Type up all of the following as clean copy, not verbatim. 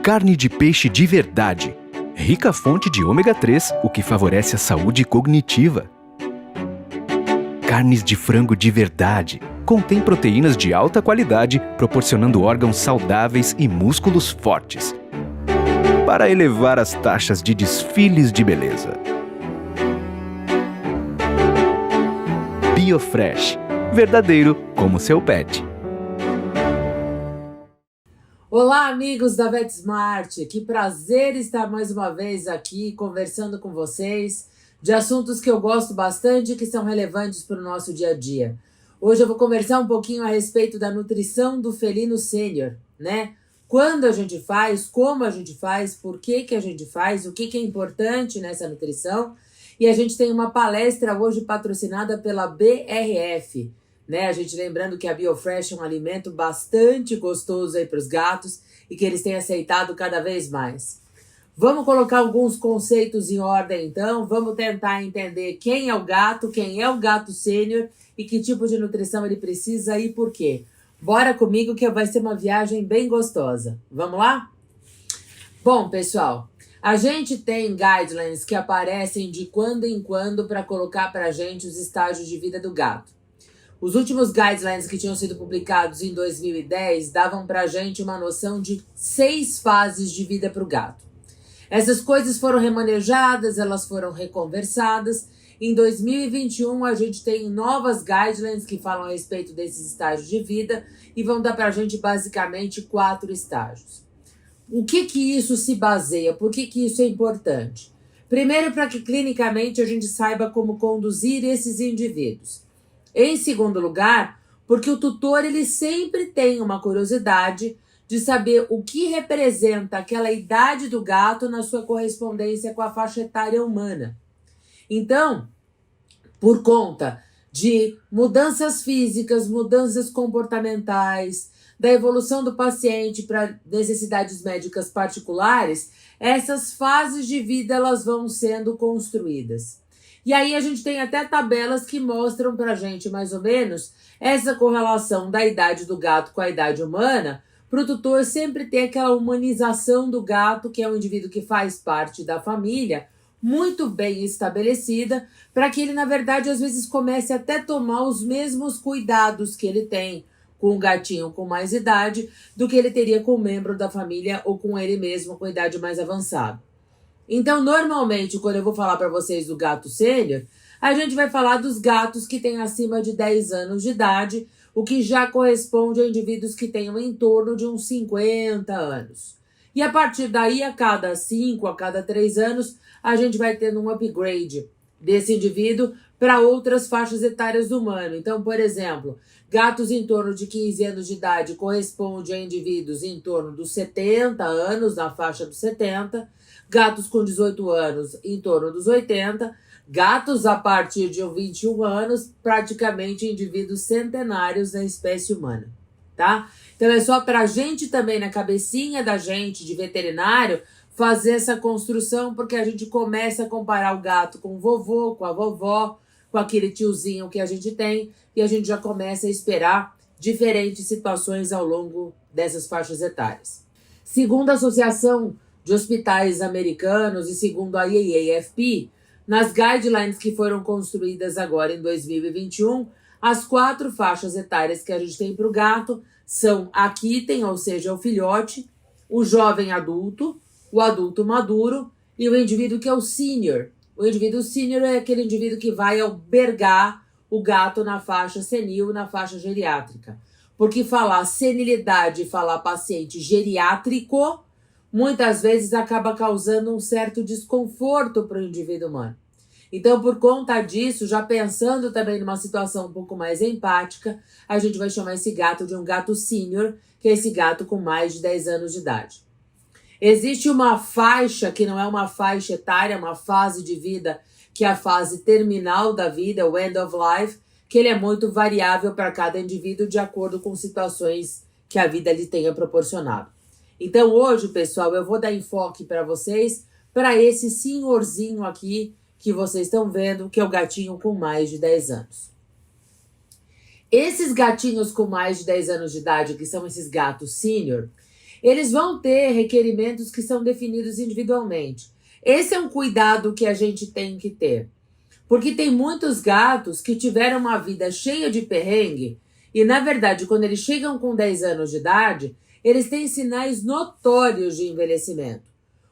Carne de peixe de verdade. Rica fonte de ômega 3, o que favorece a saúde cognitiva. Carnes de frango de verdade. Contém proteínas de alta qualidade, proporcionando órgãos saudáveis e músculos fortes, para elevar as taxas de desfiles de beleza. Biofresh. Verdadeiro como seu pet. Olá, amigos da VetSmart, que prazer estar mais uma vez aqui conversando com vocês de assuntos que eu gosto bastante e que são relevantes para o nosso dia a dia. Hoje eu vou conversar um pouquinho a respeito da nutrição do felino sênior, né? Quando a gente faz, como a gente faz, por que a gente faz, o que é importante nessa nutrição. E a gente tem uma palestra hoje patrocinada pela BRF, né? A gente lembrando que a Biofresh é um alimento bastante gostoso aí para os gatos e que eles têm aceitado cada vez mais. Vamos colocar alguns conceitos em ordem então, vamos tentar entender quem é o gato sênior e que tipo de nutrição ele precisa e por quê. Bora comigo que vai ser uma viagem bem gostosa. Vamos lá? Bom, pessoal, a gente tem guidelines que aparecem de quando em quando para colocar para a gente os estágios de vida do gato. Os últimos guidelines que tinham sido publicados em 2010 davam para a gente uma noção de 6 fases de vida para o gato. Essas coisas foram remanejadas, elas foram reconversadas. Em 2021, a gente tem novas guidelines que falam a respeito desses estágios de vida e vão dar para a gente basicamente 4 estágios. O que isso se baseia? Por que isso é importante? Primeiro, para que clinicamente a gente saiba como conduzir esses indivíduos. Em segundo lugar, porque o tutor ele sempre tem uma curiosidade de saber o que representa aquela idade do gato na sua correspondência com a faixa etária humana. Então, por conta de mudanças físicas, mudanças comportamentais, da evolução do paciente para necessidades médicas particulares, essas fases de vida elas vão sendo construídas. E aí a gente tem até tabelas que mostram pra gente mais ou menos essa correlação da idade do gato com a idade humana, para o tutor sempre ter aquela humanização do gato, que é um indivíduo que faz parte da família, muito bem estabelecida, para que ele, na verdade, às vezes comece até a tomar os mesmos cuidados que ele tem com o gatinho com mais idade, do que ele teria com um membro da família ou com ele mesmo com idade mais avançada. Então, normalmente, quando eu vou falar para vocês do gato sênior, a gente vai falar dos gatos que têm acima de 10 anos de idade, o que já corresponde a indivíduos que tenham em torno de uns 50 anos. E a partir daí, a cada 5, a cada 3 anos, a gente vai tendo um upgrade desse indivíduo para outras faixas etárias do humano. Então, por exemplo, gatos em torno de 15 anos de idade corresponde a indivíduos em torno dos 70 anos, na faixa dos 70, gatos com 18 anos em torno dos 80, gatos a partir de 21 anos, praticamente indivíduos centenários da espécie humana, tá? Então é só pra gente também, na cabecinha da gente de veterinário, fazer essa construção, porque a gente começa a comparar o gato com o vovô, com a vovó, com aquele tiozinho que a gente tem, e a gente já começa a esperar diferentes situações ao longo dessas faixas etárias. Segundo a Associação de Hospitais Americanos e segundo a IAAFP, nas guidelines que foram construídas agora em 2021, as 4 faixas etárias que a gente tem para o gato são a kitten, ou seja, o filhote, o jovem adulto, o adulto maduro e o indivíduo que é o sênior. O indivíduo sênior é aquele indivíduo que vai albergar o gato na faixa senil, na faixa geriátrica. Porque falar senilidade e falar paciente geriátrico muitas vezes acaba causando um certo desconforto para o indivíduo humano. Então, por conta disso, já pensando também numa situação um pouco mais empática, a gente vai chamar esse gato de um gato sênior, que é esse gato com mais de 10 anos de idade. Existe uma faixa, que não é uma faixa etária, é uma fase de vida, que é a fase terminal da vida, o end of life, que ele é muito variável para cada indivíduo de acordo com situações que a vida lhe tenha proporcionado. Então hoje, pessoal, eu vou dar enfoque para vocês, para esse senhorzinho aqui que vocês estão vendo, que é o gatinho com mais de 10 anos. Esses gatinhos com mais de 10 anos de idade, que são esses gatos sênior, eles vão ter requerimentos que são definidos individualmente. Esse é um cuidado que a gente tem que ter. Porque tem muitos gatos que tiveram uma vida cheia de perrengue e, na verdade, quando eles chegam com 10 anos de idade, eles têm sinais notórios de envelhecimento.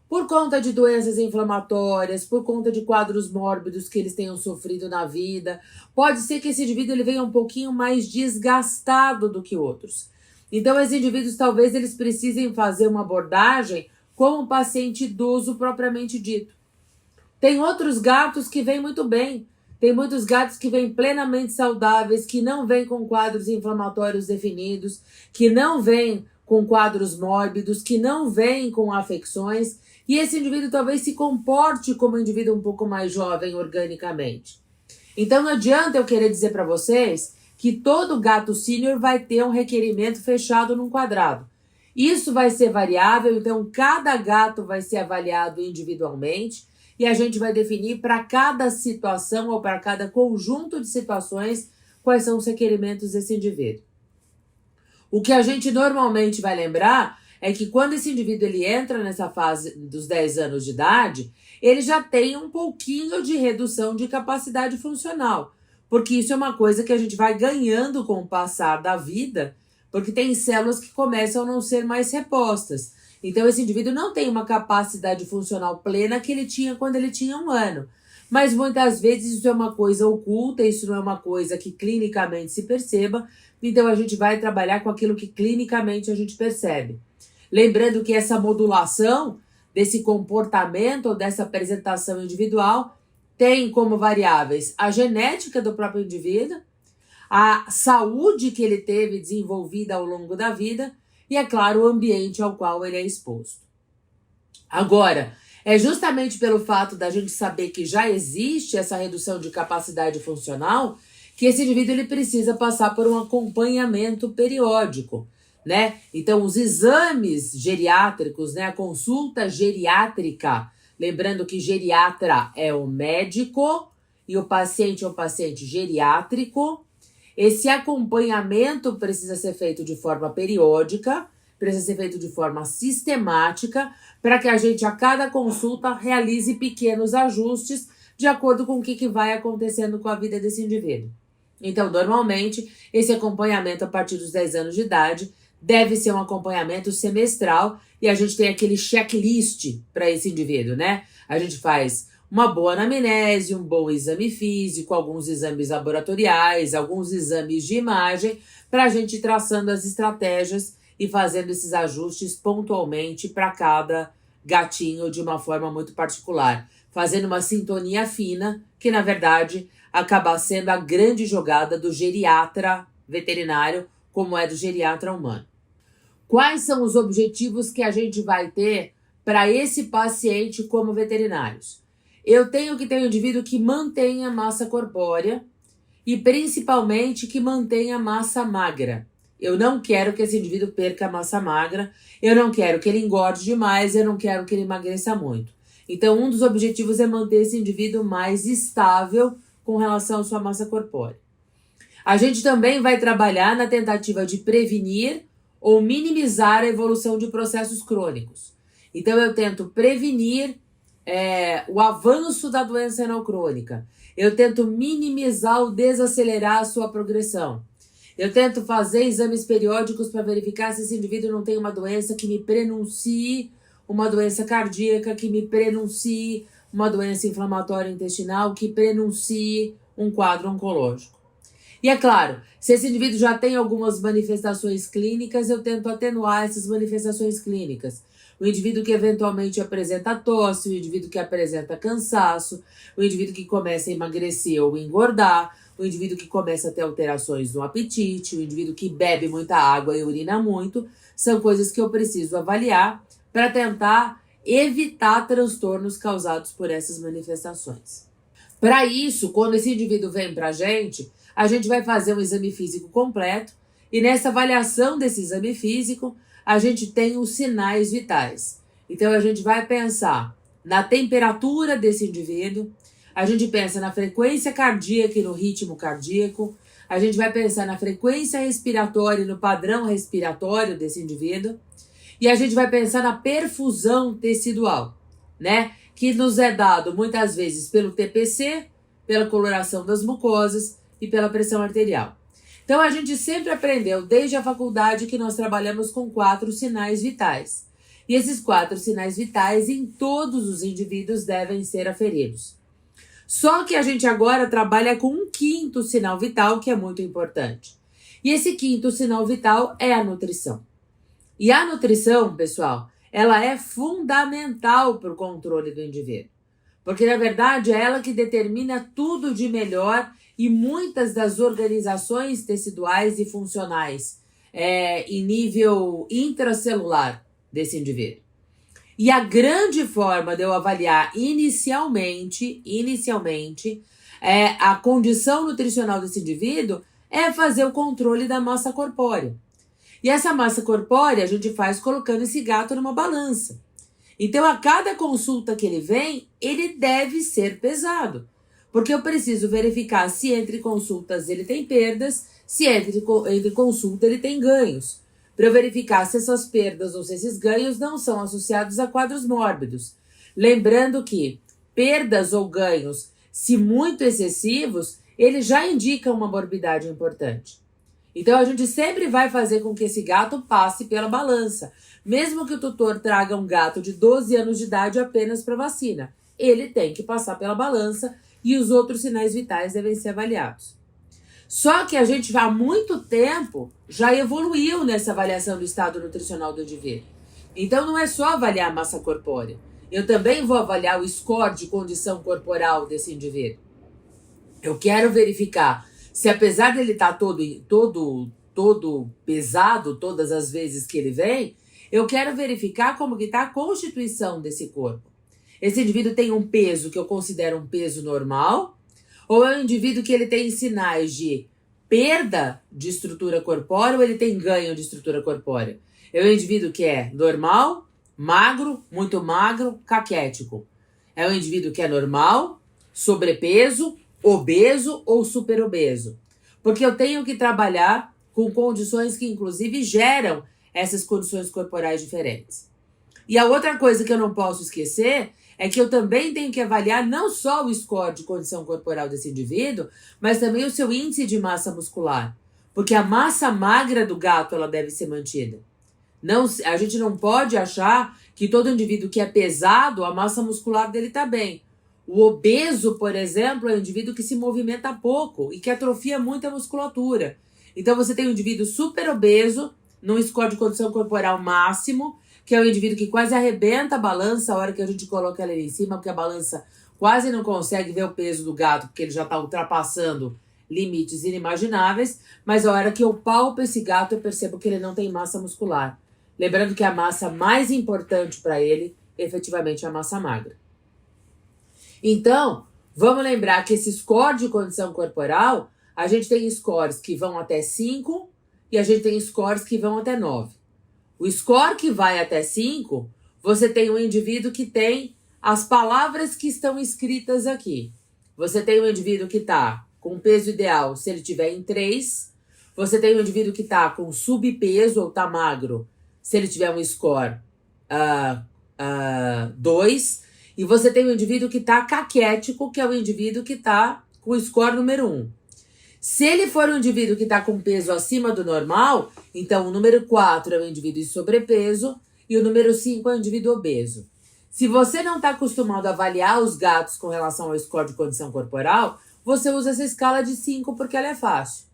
Por conta de doenças inflamatórias, por conta de quadros mórbidos que eles tenham sofrido na vida. Pode ser que esse indivíduo ele venha um pouquinho mais desgastado do que outros. Então, esses indivíduos, talvez, eles precisem fazer uma abordagem como um paciente idoso propriamente dito. Tem outros gatos que vêm muito bem. Tem muitos gatos que vêm plenamente saudáveis, que não vêm com quadros inflamatórios definidos, que não vêm com quadros mórbidos, que não vêm com afecções. E esse indivíduo talvez se comporte como um indivíduo um pouco mais jovem organicamente. Então não adianta eu querer dizer para vocês que todo gato sênior vai ter um requerimento fechado num quadrado. Isso vai ser variável, então cada gato vai ser avaliado individualmente e a gente vai definir para cada situação ou para cada conjunto de situações quais são os requerimentos desse indivíduo. O que a gente normalmente vai lembrar é que quando esse indivíduo ele entra nessa fase dos 10 anos de idade, ele já tem um pouquinho de redução de capacidade funcional, porque isso é uma coisa que a gente vai ganhando com o passar da vida, porque tem células que começam a não ser mais repostas. Então esse indivíduo não tem uma capacidade funcional plena que ele tinha quando ele tinha 1 ano. Mas muitas vezes isso é uma coisa oculta, isso não é uma coisa que clinicamente se perceba, então a gente vai trabalhar com aquilo que clinicamente a gente percebe. Lembrando que essa modulação desse comportamento ou dessa apresentação individual tem como variáveis a genética do próprio indivíduo, a saúde que ele teve desenvolvida ao longo da vida e, é claro, o ambiente ao qual ele é exposto. Agora, é justamente pelo fato da gente saber que já existe essa redução de capacidade funcional que esse indivíduo ele precisa passar por um acompanhamento periódico, né? Então, os exames geriátricos, né? A consulta geriátrica, lembrando que geriatra é o médico e o paciente é o paciente geriátrico. Esse acompanhamento precisa ser feito de forma periódica, precisa ser feito de forma sistemática, para que a gente, a cada consulta, realize pequenos ajustes de acordo com o que vai acontecendo com a vida desse indivíduo. Então, normalmente, esse acompanhamento a partir dos 10 anos de idade deve ser um acompanhamento semestral e a gente tem aquele checklist para esse indivíduo, né? A gente faz uma boa anamnese, um bom exame físico, alguns exames laboratoriais, alguns exames de imagem, para a gente ir traçando as estratégias e fazendo esses ajustes pontualmente para cada gatinho de uma forma muito particular, fazendo uma sintonia fina, que na verdade acaba sendo a grande jogada do geriatra veterinário, como é do geriatra humano. Quais são os objetivos que a gente vai ter para esse paciente como veterinários? Eu tenho que ter um indivíduo que mantenha massa corpórea e principalmente que mantenha massa magra. Eu não quero que esse indivíduo perca massa magra, eu não quero que ele engorde demais, eu não quero que ele emagreça muito. Então, um dos objetivos é manter esse indivíduo mais estável com relação à sua massa corpórea. A gente também vai trabalhar na tentativa de prevenir ou minimizar a evolução de processos crônicos. Então, eu tento prevenir o avanço da doença renal crônica. Eu tento minimizar ou desacelerar a sua progressão. Eu tento fazer exames periódicos para verificar se esse indivíduo não tem uma doença que me prenuncie uma doença cardíaca, que me prenuncie uma doença inflamatória intestinal, que prenuncie um quadro oncológico. E é claro, se esse indivíduo já tem algumas manifestações clínicas, eu tento atenuar essas manifestações clínicas. O indivíduo que eventualmente apresenta tosse, o indivíduo que apresenta cansaço, o indivíduo que começa a emagrecer ou engordar, o indivíduo que começa a ter alterações no apetite, o indivíduo que bebe muita água e urina muito, são coisas que eu preciso avaliar para tentar evitar transtornos causados por essas manifestações. Para isso, quando esse indivíduo vem para a gente vai fazer um exame físico completo e nessa avaliação desse exame físico, a gente tem os sinais vitais. Então, a gente vai pensar na temperatura desse indivíduo, a gente pensa na frequência cardíaca e no ritmo cardíaco, a gente vai pensar na frequência respiratória e no padrão respiratório desse indivíduo, E a gente vai pensar na perfusão tecidual, né? Que nos é dado muitas vezes pelo TPC, pela coloração das mucosas e pela pressão arterial. Então a gente sempre aprendeu desde a faculdade que nós trabalhamos com 4 sinais vitais. E esses 4 sinais vitais em todos os indivíduos devem ser aferidos. Só que a gente agora trabalha com um 5º sinal vital que é muito importante. E esse 5º sinal vital é a nutrição. E a nutrição, pessoal, ela é fundamental para o controle do indivíduo. Porque, na verdade, é ela que determina tudo de melhor e muitas das organizações teciduais e funcionais em nível intracelular desse indivíduo. E a grande forma de eu avaliar inicialmente, a condição nutricional desse indivíduo é fazer o controle da massa corpórea. E essa massa corpórea a gente faz colocando esse gato numa balança. Então, a cada consulta que ele vem, ele deve ser pesado. Porque eu preciso verificar se entre consultas ele tem perdas, se entre consulta ele tem ganhos. Para eu verificar se essas perdas ou se esses ganhos não são associados a quadros mórbidos. Lembrando que perdas ou ganhos, se muito excessivos, ele já indica uma morbidade importante. Então, a gente sempre vai fazer com que esse gato passe pela balança. Mesmo que o tutor traga um gato de 12 anos de idade apenas para vacina, ele tem que passar pela balança e os outros sinais vitais devem ser avaliados. Só que a gente há muito tempo já evoluiu nessa avaliação do estado nutricional do indivíduo. Então, não é só avaliar a massa corpórea. Eu também vou avaliar o score de condição corporal desse indivíduo. Eu quero verificar se, apesar dele estar todo pesado todas as vezes que ele vem, eu quero verificar como que está a constituição desse corpo. Esse indivíduo tem um peso que eu considero um peso normal, ou é um indivíduo que ele tem sinais de perda de estrutura corpórea ou ele tem ganho de estrutura corpórea? É um indivíduo que é normal, magro, muito magro, caquético. É um indivíduo que é normal, sobrepeso, obeso ou superobeso. Porque eu tenho que trabalhar com condições que, inclusive, geram essas condições corporais diferentes. E a outra coisa que eu não posso esquecer é que eu também tenho que avaliar não só o score de condição corporal desse indivíduo, mas também o seu índice de massa muscular. Porque a massa magra do gato ela deve ser mantida. A gente não pode achar que todo indivíduo que é pesado, a massa muscular dele está bem. O obeso, por exemplo, é um indivíduo que se movimenta pouco e que atrofia muito a musculatura. Então você tem um indivíduo super obeso, num score de condição corporal máximo, que é um indivíduo que quase arrebenta a balança a hora que a gente coloca ela ali em cima, porque a balança quase não consegue ver o peso do gato, porque ele já está ultrapassando limites inimagináveis, mas a hora que eu palpo esse gato, eu percebo que ele não tem massa muscular. Lembrando que a massa mais importante para ele, efetivamente, é a massa magra. Então, vamos lembrar que esse score de condição corporal, a gente tem scores que vão até 5 e a gente tem scores que vão até 9. O score que vai até 5, você tem um indivíduo que tem as palavras que estão escritas aqui. Você tem um indivíduo que está com peso ideal, se ele tiver em 3. Você tem um indivíduo que está com subpeso ou está magro, se ele tiver um score 2. E você tem um indivíduo que está caquético, que é o indivíduo que está com o score número 1. Se ele for um indivíduo que está com peso acima do normal, então o número 4 é o indivíduo em sobrepeso e o número 5 é o indivíduo obeso. Se você não está acostumado a avaliar os gatos com relação ao score de condição corporal, você usa essa escala de 5 porque ela é fácil.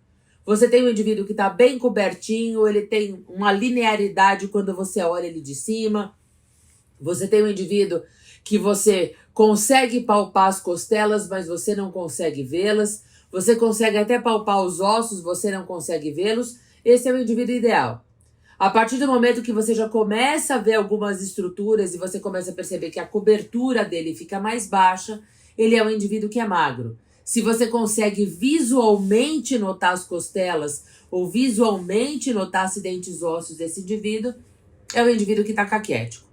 Você tem um indivíduo que está bem cobertinho, ele tem uma linearidade quando você olha ele de cima. Você tem um indivíduo que você consegue palpar as costelas, mas você não consegue vê-las. Você consegue até palpar os ossos, você não consegue vê-los. Esse é o indivíduo ideal. A partir do momento que você já começa a ver algumas estruturas e você começa a perceber que a cobertura dele fica mais baixa, ele é um indivíduo que é magro. Se você consegue visualmente notar as costelas ou visualmente notar acidentes ósseos desse indivíduo, é o indivíduo que está caquético.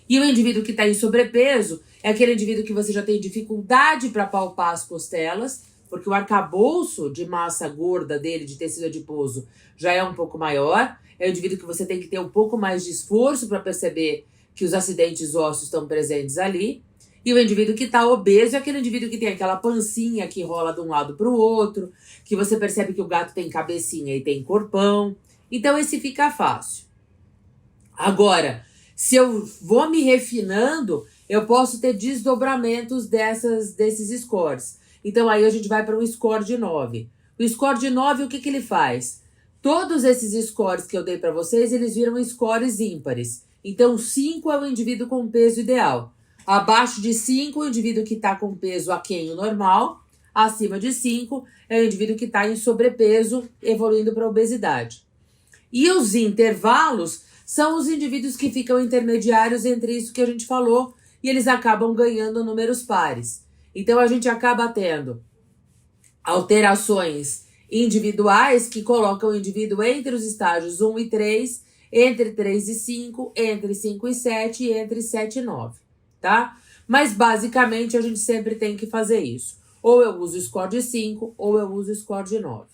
E o indivíduo que está em sobrepeso é aquele indivíduo que você já tem dificuldade para palpar as costelas porque o arcabouço de massa gorda dele, de tecido adiposo, já é um pouco maior. É um indivíduo que você tem que ter um pouco mais de esforço para perceber que os acidentes ósseos estão presentes ali. E o indivíduo que está obeso é aquele indivíduo que tem aquela pancinha que rola de um lado para o outro, que você percebe que o gato tem cabecinha e tem corpão. Então esse fica fácil. Agora, se eu vou me refinando, eu posso ter desdobramentos desses scores. Então aí a gente vai para um score de 9. O score de 9, o que ele faz? Todos esses scores que eu dei para vocês, eles viram scores ímpares. Então 5 é o indivíduo com peso ideal. Abaixo de 5, o indivíduo que está com peso aquém o normal. Acima de 5 é o indivíduo que está em sobrepeso, evoluindo para obesidade. E os intervalos são os indivíduos que ficam intermediários entre isso que a gente falou e eles acabam ganhando números pares. Então a gente acaba tendo alterações individuais que colocam o indivíduo entre os estágios 1 e 3, entre 3 e 5, entre 5 e 7 e entre 7 e 9. Tá? Mas basicamente a gente sempre tem que fazer isso. Ou eu uso o score de 5, ou eu uso o score de 9.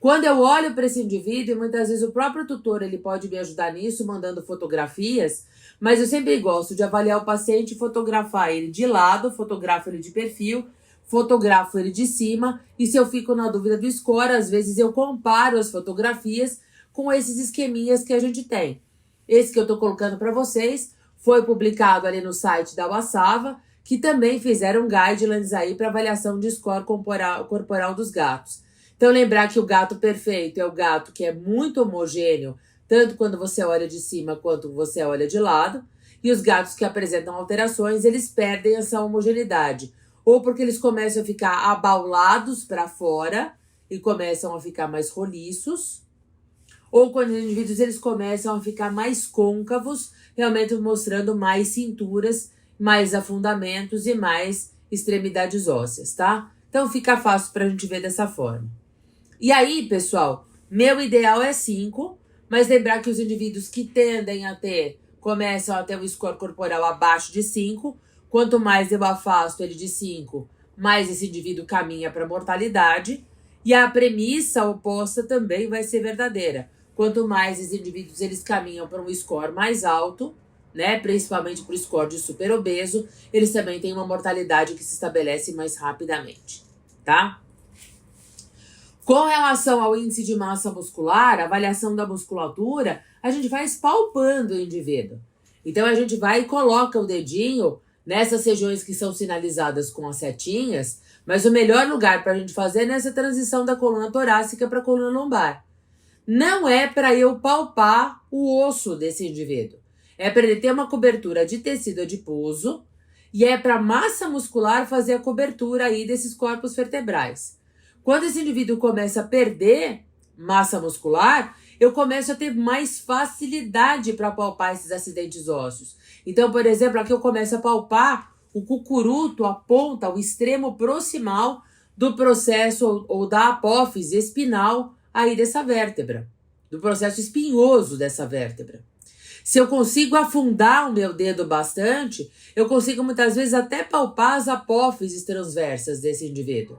Quando eu olho para esse indivíduo, e muitas vezes o próprio tutor ele pode me ajudar nisso, mandando fotografias, mas eu sempre gosto de avaliar o paciente, fotografar ele de lado, fotografo ele de perfil, fotografo ele de cima, e se eu fico na dúvida do score, às vezes eu comparo as fotografias com esses esqueminhas que a gente tem. Esse que eu estou colocando para vocês foi publicado ali no site da Uaçava, que também fizeram guidelines aí para avaliação de score corporal dos gatos. Então, lembrar que o gato perfeito é o gato que é muito homogêneo, tanto quando você olha de cima quanto você olha de lado. E os gatos que apresentam alterações, eles perdem essa homogeneidade. Ou porque eles começam a ficar abaulados para fora e começam a ficar mais roliços. Ou quando os indivíduos eles começam a ficar mais côncavos, realmente mostrando mais cinturas, mais afundamentos e mais extremidades ósseas, tá? Então fica fácil para a gente ver dessa forma. E aí, pessoal, meu ideal é 5, mas lembrar que os indivíduos que tendem a ter, começam a ter um score corporal abaixo de 5, quanto mais eu afasto ele de 5, mais esse indivíduo caminha para a mortalidade, e a premissa oposta também vai ser verdadeira. Quanto mais esses indivíduos eles caminham para um score mais alto, né, principalmente para o score de super obeso, eles também têm uma mortalidade que se estabelece mais rapidamente, tá? Com relação ao índice de massa muscular, a avaliação da musculatura, a gente vai palpando o indivíduo. Então, a gente vai e coloca o dedinho nessas regiões que são sinalizadas com as setinhas, mas o melhor lugar para a gente fazer é nessa transição da coluna torácica para a coluna lombar. Não é para eu palpar o osso desse indivíduo. É para ele ter uma cobertura de tecido adiposo e é para a massa muscular fazer a cobertura aí desses corpos vertebrais. Quando esse indivíduo começa a perder massa muscular, eu começo a ter mais facilidade para palpar esses acidentes ósseos. Então, por exemplo, aqui eu começo a palpar o cucuruto, a ponta, o extremo proximal do processo ou da apófise espinal aí dessa vértebra, do processo espinhoso dessa vértebra. Se eu consigo afundar o meu dedo bastante, eu consigo muitas vezes até palpar as apófises transversas desse indivíduo.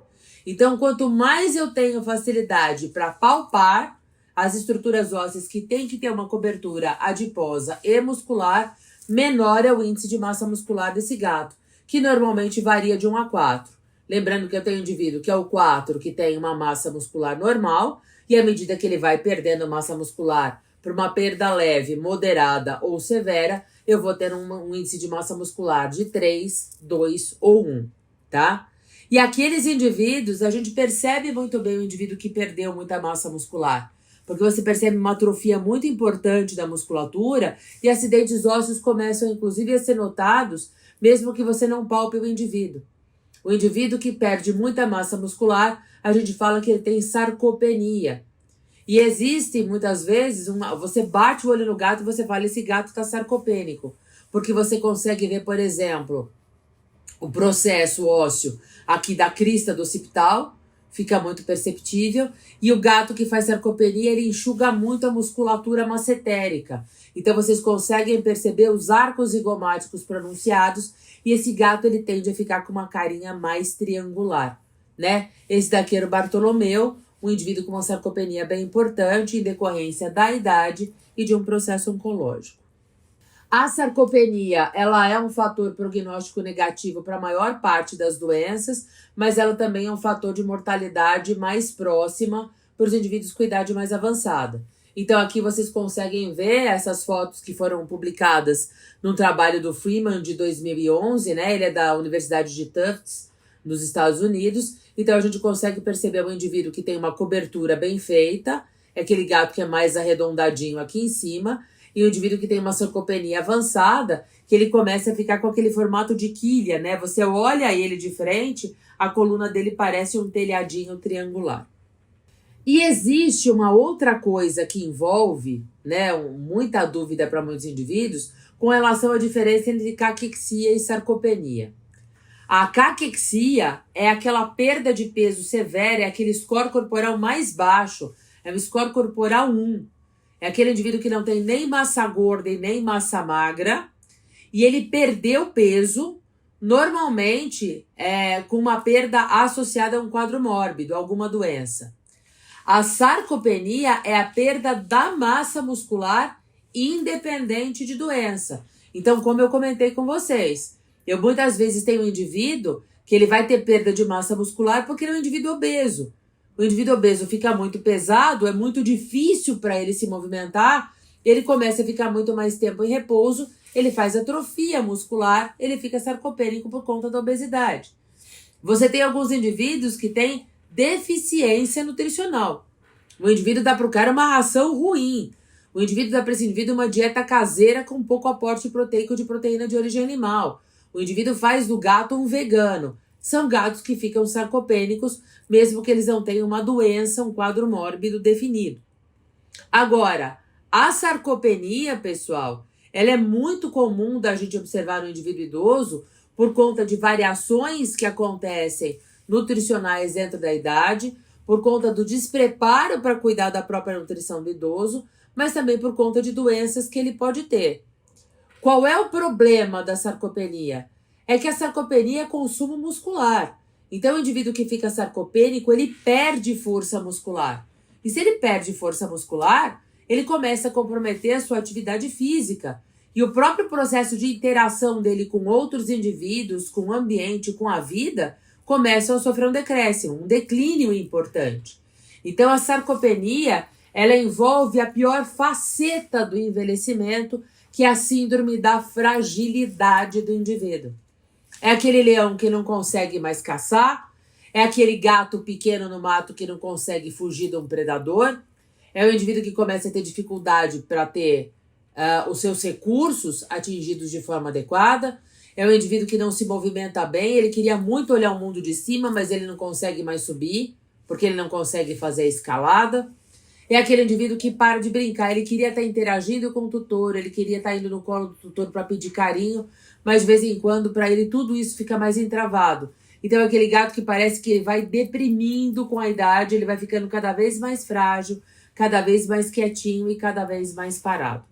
Então, quanto mais eu tenho facilidade para palpar as estruturas ósseas que têm que ter uma cobertura adiposa e muscular, menor é o índice de massa muscular desse gato, que normalmente varia de 1 a 4. Lembrando que eu tenho um indivíduo que é o 4, que tem uma massa muscular normal, e à medida que ele vai perdendo massa muscular por uma perda leve, moderada ou severa, eu vou ter um índice de massa muscular de 3, 2 ou 1, tá? E aqueles indivíduos, a gente percebe muito bem o indivíduo que perdeu muita massa muscular, porque você percebe uma atrofia muito importante da musculatura e acidentes ósseos começam, inclusive, a ser notados, mesmo que você não palpe o indivíduo. O indivíduo que perde muita massa muscular, a gente fala que ele tem sarcopenia. E existe, muitas vezes, você bate o olho no gato e você fala, esse gato está sarcopênico. Porque você consegue ver, por exemplo, o processo ósseo aqui da crista do occipital, fica muito perceptível. E o gato que faz sarcopenia, ele enxuga muito a musculatura massetérica. Então, vocês conseguem perceber os arcos zigomáticos pronunciados. E esse gato, ele tende a ficar com uma carinha mais triangular, né? Esse daqui era o Bartolomeu, um indivíduo com uma sarcopenia bem importante em decorrência da idade e de um processo oncológico. A sarcopenia, ela é um fator prognóstico negativo para a maior parte das doenças, mas ela também é um fator de mortalidade mais próxima para os indivíduos com idade mais avançada. Então aqui vocês conseguem ver essas fotos que foram publicadas no trabalho do Freeman de 2011, né? Ele é da Universidade de Tufts, nos Estados Unidos. Então a gente consegue perceber um indivíduo que tem uma cobertura bem feita, é aquele gato que é mais arredondadinho aqui em cima, e o indivíduo que tem uma sarcopenia avançada, que ele começa a ficar com aquele formato de quilha, né? Você olha ele de frente, a coluna dele parece um telhadinho triangular. E existe uma outra coisa que envolve, né, muita dúvida para muitos indivíduos, com relação à diferença entre caquexia e sarcopenia. A caquexia é aquela perda de peso severa, é aquele score corporal mais baixo, é o score corporal 1. É aquele indivíduo que não tem nem massa gorda e nem massa magra, e ele perdeu peso, normalmente com uma perda associada a um quadro mórbido, alguma doença. A sarcopenia é a perda da massa muscular independente de doença. Então, como eu comentei com vocês, eu muitas vezes tenho um indivíduo que ele vai ter perda de massa muscular porque ele é um indivíduo obeso. O indivíduo obeso fica muito pesado, é muito difícil para ele se movimentar, ele começa a ficar muito mais tempo em repouso, ele faz atrofia muscular, ele fica sarcopênico por conta da obesidade. Você tem alguns indivíduos que têm deficiência nutricional. O indivíduo dá para o cara uma ração ruim. O indivíduo dá para esse indivíduo uma dieta caseira com pouco aporte proteico de proteína de origem animal. O indivíduo faz do gato um vegano. São gatos que ficam sarcopênicos, mesmo que eles não tenham uma doença, um quadro mórbido definido. Agora, a sarcopenia, pessoal, ela é muito comum da gente observar no indivíduo idoso por conta de variações que acontecem nutricionais dentro da idade, por conta do despreparo para cuidar da própria nutrição do idoso, mas também por conta de doenças que ele pode ter. Qual é o problema da sarcopenia? É que a sarcopenia é consumo muscular. Então, o indivíduo que fica sarcopênico, ele perde força muscular. E se ele perde força muscular, ele começa a comprometer a sua atividade física. E o próprio processo de interação dele com outros indivíduos, com o ambiente, com a vida, começam a sofrer um decréscimo, um declínio importante. Então, a sarcopenia, ela envolve a pior faceta do envelhecimento, que é a síndrome da fragilidade do indivíduo. É aquele leão que não consegue mais caçar, é aquele gato pequeno no mato que não consegue fugir de um predador, é o indivíduo que começa a ter dificuldade para ter os seus recursos atingidos de forma adequada, é o indivíduo que não se movimenta bem, ele queria muito olhar o mundo de cima, mas ele não consegue mais subir, porque ele não consegue fazer a escalada. É aquele indivíduo que para de brincar, ele queria estar interagindo com o tutor, ele queria estar indo no colo do tutor para pedir carinho, mas de vez em quando, para ele, tudo isso fica mais entravado. Então, é aquele gato que parece que ele vai deprimindo com a idade, ele vai ficando cada vez mais frágil, cada vez mais quietinho e cada vez mais parado.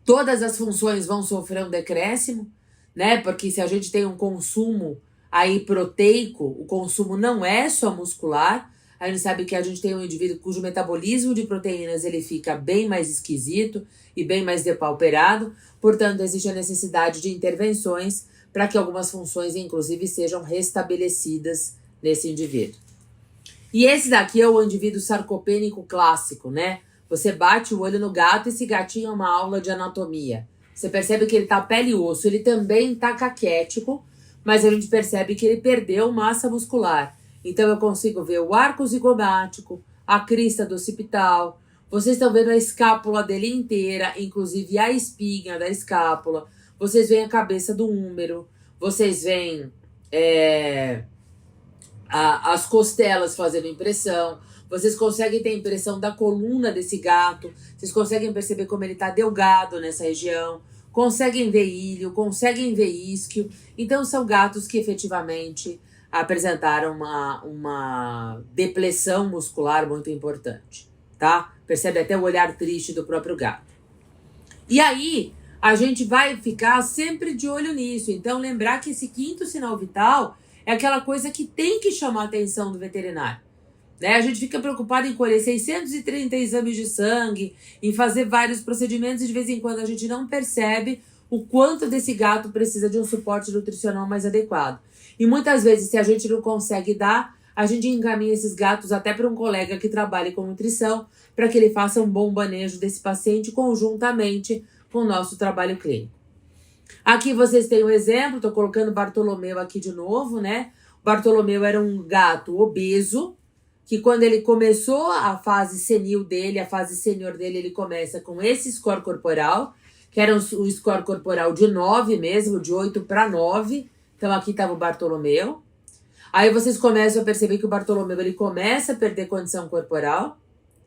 Todas as funções vão sofrer um decréscimo, né? Porque se a gente tem um consumo aí proteico, o consumo não é só muscular. A gente sabe que a gente tem um indivíduo cujo metabolismo de proteínas ele fica bem mais esquisito e bem mais depauperado. Portanto, existe a necessidade de intervenções para que algumas funções, inclusive, sejam restabelecidas nesse indivíduo. E esse daqui é o indivíduo sarcopênico clássico, né? Você bate o olho no gato e esse gatinho é uma aula de anatomia. Você percebe que ele tá pele e osso, ele também tá caquético, mas a gente percebe que ele perdeu massa muscular. Então eu consigo ver o arco zigomático, a crista do occipital. Vocês estão vendo a escápula dele inteira, inclusive a espinha da escápula. Vocês veem a cabeça do húmero. Vocês veem as costelas fazendo impressão. Vocês conseguem ter impressão da coluna desse gato. Vocês conseguem perceber como ele está delgado nessa região. Conseguem ver ilho, conseguem ver isquio. Então são gatos que efetivamente apresentaram uma depressão muscular muito importante, tá? Percebe até o olhar triste do próprio gato. E aí, a gente vai ficar sempre de olho nisso. Então, lembrar que esse quinto sinal vital é aquela coisa que tem que chamar a atenção do veterinário. Né? A gente fica preocupado em colher 630 exames de sangue, em fazer vários procedimentos e de vez em quando a gente não percebe o quanto desse gato precisa de um suporte nutricional mais adequado. E muitas vezes, se a gente não consegue dar, a gente encaminha esses gatos até para um colega que trabalhe com nutrição, para que ele faça um bom manejo desse paciente conjuntamente com o nosso trabalho clínico. Aqui vocês têm um exemplo, estou colocando o Bartolomeu aqui de novo, né? O Bartolomeu era um gato obeso, que quando ele começou a fase senil dele, a fase sênior dele, ele começa com esse score corporal, que era um score corporal de 9 mesmo, de 8 para 9. Então aqui estava o Bartolomeu. Aí vocês começam a perceber que o Bartolomeu ele começa a perder condição corporal,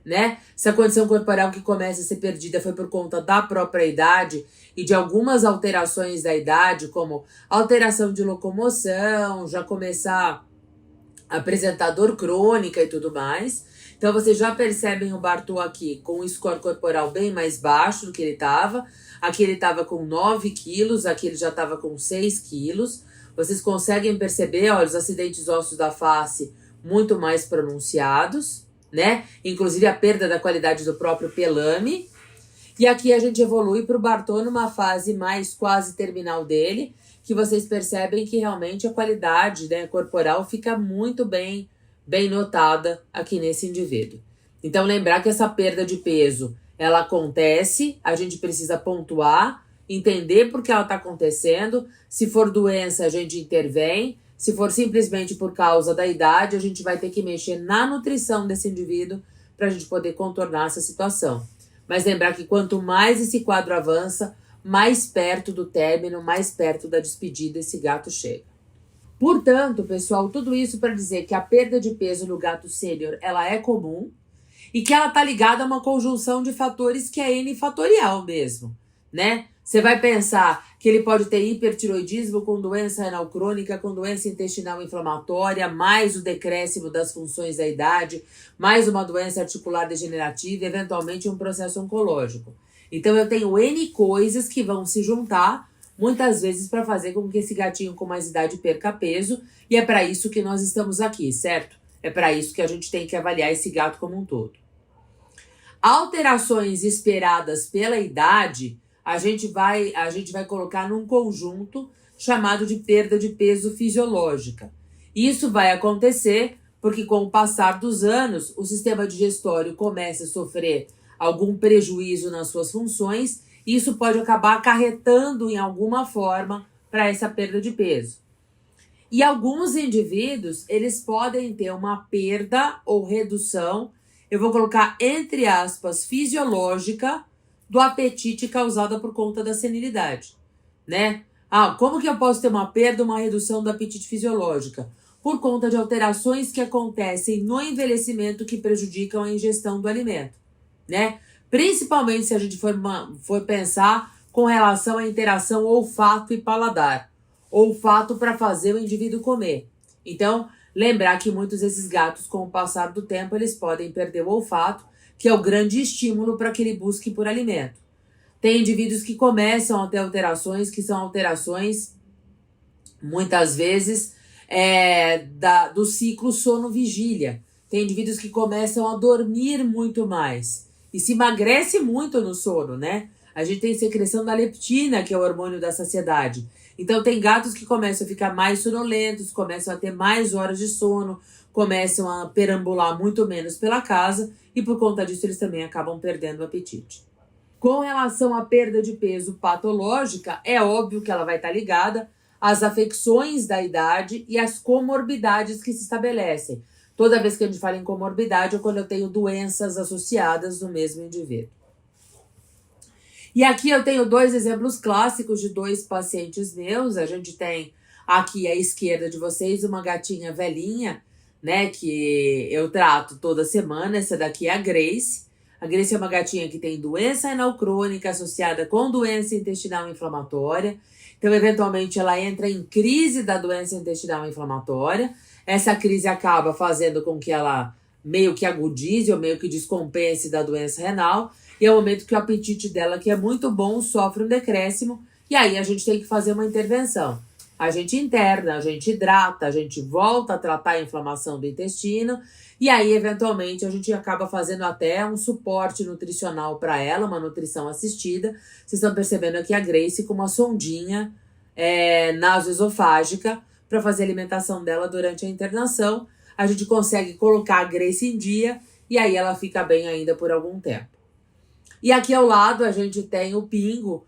né? Essa condição corporal que começa a ser perdida foi por conta da própria idade e de algumas alterações da idade, como alteração de locomoção, já começar a apresentar dor crônica e tudo mais. Então vocês já percebem o Bartô aqui com um score corporal bem mais baixo do que ele estava. Aqui ele estava com 9 quilos, aqui ele já estava com 6 quilos. Vocês conseguem perceber, ó, os acidentes ósseos da face muito mais pronunciados, né? Inclusive a perda da qualidade do próprio pelame. E aqui a gente evolui para o Bartô numa fase mais quase terminal dele, que vocês percebem que realmente a qualidade, né, corporal fica muito bem notada aqui nesse indivíduo. Então lembrar que essa perda de peso, ela acontece, a gente precisa pontuar, entender por que ela está acontecendo. Se for doença, a gente intervém. Se for simplesmente por causa da idade, a gente vai ter que mexer na nutrição desse indivíduo para a gente poder contornar essa situação. Mas lembrar que quanto mais esse quadro avança, mais perto do término, mais perto da despedida esse gato chega. Portanto, pessoal, tudo isso para dizer que a perda de peso no gato sênior, ela é comum e que ela está ligada a uma conjunção de fatores que é N fatorial mesmo, né? Você vai pensar que ele pode ter hipertiroidismo com doença renal crônica, com doença intestinal inflamatória, mais o decréscimo das funções da idade, mais uma doença articular degenerativa e eventualmente um processo oncológico. Então eu tenho N coisas que vão se juntar, muitas vezes para fazer com que esse gatinho com mais idade perca peso, e é para isso que nós estamos aqui, certo? É para isso que a gente tem que avaliar esse gato como um todo. Alterações esperadas pela idade, a gente vai colocar num conjunto chamado de perda de peso fisiológica. Isso vai acontecer porque com o passar dos anos, o sistema digestório começa a sofrer algum prejuízo nas suas funções, e isso pode acabar acarretando em alguma forma para essa perda de peso. E alguns indivíduos, eles podem ter uma perda ou redução, eu vou colocar entre aspas, fisiológica, do apetite causada por conta da senilidade, né? Como que eu posso ter uma perda, uma redução do apetite fisiológica? Por conta de alterações que acontecem no envelhecimento que prejudicam a ingestão do alimento, né? Principalmente se a gente for pensar com relação à interação olfato e paladar. Olfato para fazer o indivíduo comer. Então, lembrar que muitos desses gatos, com o passar do tempo, eles podem perder o olfato, que é o grande estímulo para que ele busque por alimento. Tem indivíduos que começam a ter alterações, que são alterações, muitas vezes, do ciclo sono-vigília. Tem indivíduos que começam a dormir muito mais e se emagrece muito no sono, né? A gente tem secreção da leptina, que é o hormônio da saciedade. Então tem gatos que começam a ficar mais sonolentos, começam a ter mais horas de sono, começam a perambular muito menos pela casa e por conta disso eles também acabam perdendo o apetite. Com relação à perda de peso patológica, é óbvio que ela vai estar ligada às afecções da idade e às comorbidades que se estabelecem. Toda vez que a gente fala em comorbidade é quando eu tenho doenças associadas no mesmo indivíduo. E aqui eu tenho 2 exemplos clássicos de 2 pacientes meus. A gente tem aqui à esquerda de vocês uma gatinha velhinha, né, que eu trato toda semana. Essa daqui é a Grace. A Grace é uma gatinha que tem doença renal crônica associada com doença intestinal inflamatória. Então, eventualmente, ela entra em crise da doença intestinal inflamatória. Essa crise acaba fazendo com que ela meio que agudize ou meio que descompense da doença renal. E é o momento que o apetite dela, que é muito bom, sofre um decréscimo. E aí a gente tem que fazer uma intervenção. A gente interna, a gente hidrata, a gente volta a tratar a inflamação do intestino e aí, eventualmente, a gente acaba fazendo até um suporte nutricional para ela, uma nutrição assistida. Vocês estão percebendo aqui a Grace com uma sondinha nasoesofágica para fazer a alimentação dela durante a internação. A gente consegue colocar a Grace em dia e aí ela fica bem ainda por algum tempo. E aqui ao lado a gente tem o Pingo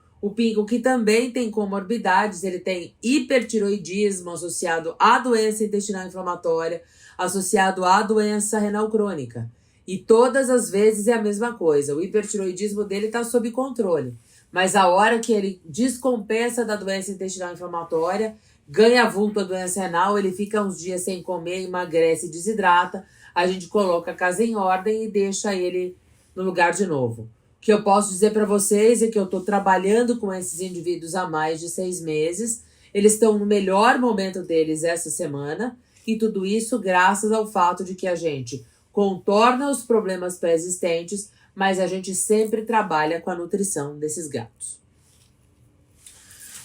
que também tem comorbidades, ele tem hipertiroidismo associado à doença intestinal inflamatória, associado à doença renal crônica. E todas as vezes é a mesma coisa, o hipertiroidismo dele está sob controle. Mas a hora que ele descompensa da doença intestinal inflamatória, ganha vulto a doença renal, ele fica uns dias sem comer, emagrece, desidrata, a gente coloca a casa em ordem e deixa ele no lugar de novo. O que eu posso dizer para vocês é que eu estou trabalhando com esses indivíduos há mais de 6 meses, eles estão no melhor momento deles essa semana, e tudo isso graças ao fato de que a gente contorna os problemas pré-existentes, mas a gente sempre trabalha com a nutrição desses gatos.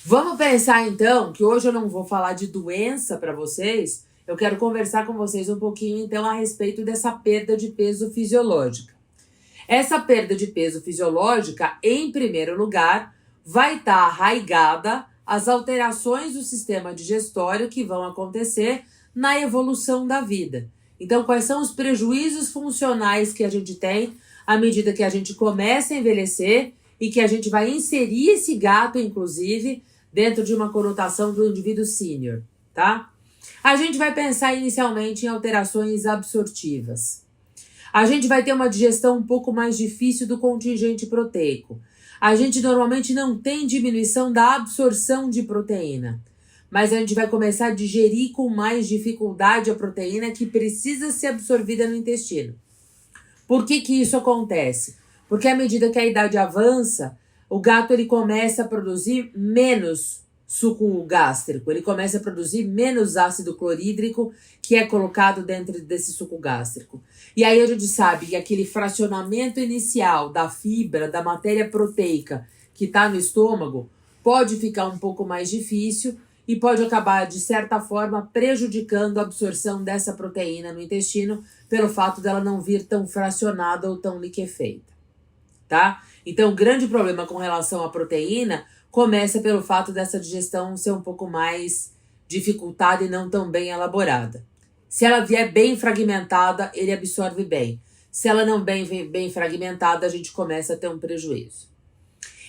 Vamos pensar então que hoje eu não vou falar de doença para vocês, eu quero conversar com vocês um pouquinho então a respeito dessa perda de peso fisiológica. Essa perda de peso fisiológica, em primeiro lugar, vai estar arraigada às alterações do sistema digestório que vão acontecer na evolução da vida. Então, quais são os prejuízos funcionais que a gente tem à medida que a gente começa a envelhecer e que a gente vai inserir esse gato, inclusive, dentro de uma conotação do indivíduo sênior, tá? A gente vai pensar inicialmente em alterações absortivas. A gente vai ter uma digestão um pouco mais difícil do contingente proteico. A gente normalmente não tem diminuição da absorção de proteína, mas a gente vai começar a digerir com mais dificuldade a proteína que precisa ser absorvida no intestino. Por que isso acontece? Porque à medida que a idade avança, o gato ele começa a produzir menos suco gástrico, ele começa a produzir menos ácido clorídrico que é colocado dentro desse suco gástrico. E aí a gente sabe que aquele fracionamento inicial da fibra, da matéria proteica que está no estômago, pode ficar um pouco mais difícil e pode acabar, de certa forma, prejudicando a absorção dessa proteína no intestino pelo fato dela não vir tão fracionada ou tão liquefeita, tá? Então, o grande problema com relação à proteína começa pelo fato dessa digestão ser um pouco mais dificultada e não tão bem elaborada. Se ela vier bem fragmentada, ele absorve bem. Se ela não bem fragmentada, a gente começa a ter um prejuízo.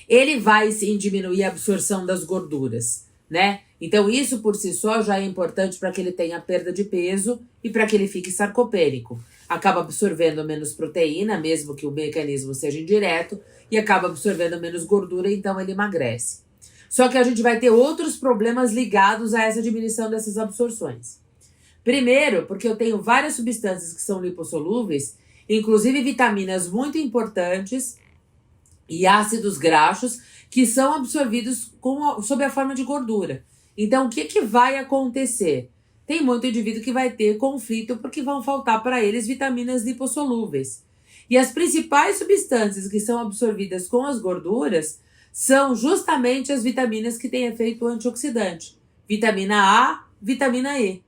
Ele vai sim diminuir a absorção das gorduras, né? Então isso por si só já é importante para que ele tenha perda de peso e para que ele fique sarcopênico. Acaba absorvendo menos proteína, mesmo que o mecanismo seja indireto, e acaba absorvendo menos gordura, então ele emagrece. Só que a gente vai ter outros problemas ligados a essa diminuição dessas absorções. Primeiro, porque eu tenho várias substâncias que são lipossolúveis, inclusive vitaminas muito importantes e ácidos graxos que são absorvidos sob a forma de gordura. Então, o que vai acontecer? Tem muito indivíduo que vai ter conflito porque vão faltar para eles vitaminas lipossolúveis. E as principais substâncias que são absorvidas com as gorduras são justamente as vitaminas que têm efeito antioxidante. Vitamina A, vitamina E.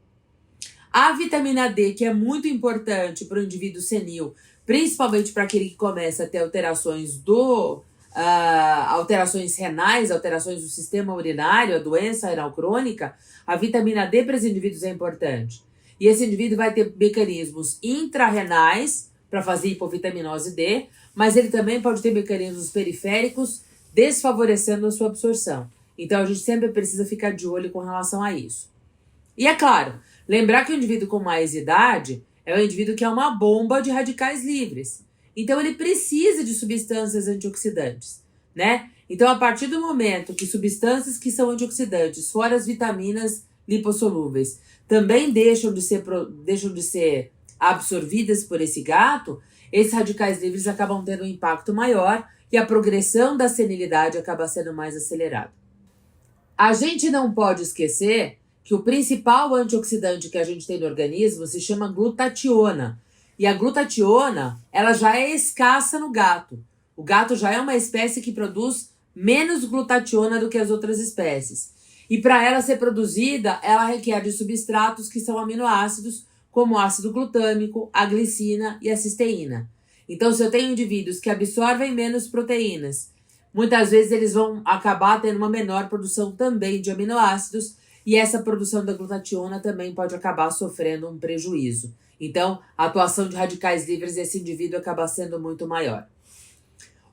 A vitamina D, que é muito importante para o indivíduo senil, principalmente para aquele que começa a ter alterações alterações renais, alterações do sistema urinário, a doença renal crônica, a vitamina D para esses indivíduos é importante. E esse indivíduo vai ter mecanismos intrarrenais para fazer hipovitaminose D, mas ele também pode ter mecanismos periféricos desfavorecendo a sua absorção. Então a gente sempre precisa ficar de olho com relação a isso. E é claro, lembrar que o indivíduo com mais idade é um indivíduo que é uma bomba de radicais livres. Então ele precisa de substâncias antioxidantes, né? Então a partir do momento que substâncias que são antioxidantes, fora as vitaminas lipossolúveis, também deixam de ser absorvidas por esse gato, esses radicais livres acabam tendo um impacto maior e a progressão da senilidade acaba sendo mais acelerada. A gente não pode esquecer que o principal antioxidante que a gente tem no organismo se chama glutationa. E a glutationa, ela já é escassa no gato. O gato já é uma espécie que produz menos glutationa do que as outras espécies. E para ela ser produzida, ela requer de substratos que são aminoácidos, como o ácido glutâmico, a glicina e a cisteína. Então, se eu tenho indivíduos que absorvem menos proteínas, muitas vezes eles vão acabar tendo uma menor produção também de aminoácidos, e essa produção da glutationa também pode acabar sofrendo um prejuízo. Então, a atuação de radicais livres desse indivíduo acaba sendo muito maior.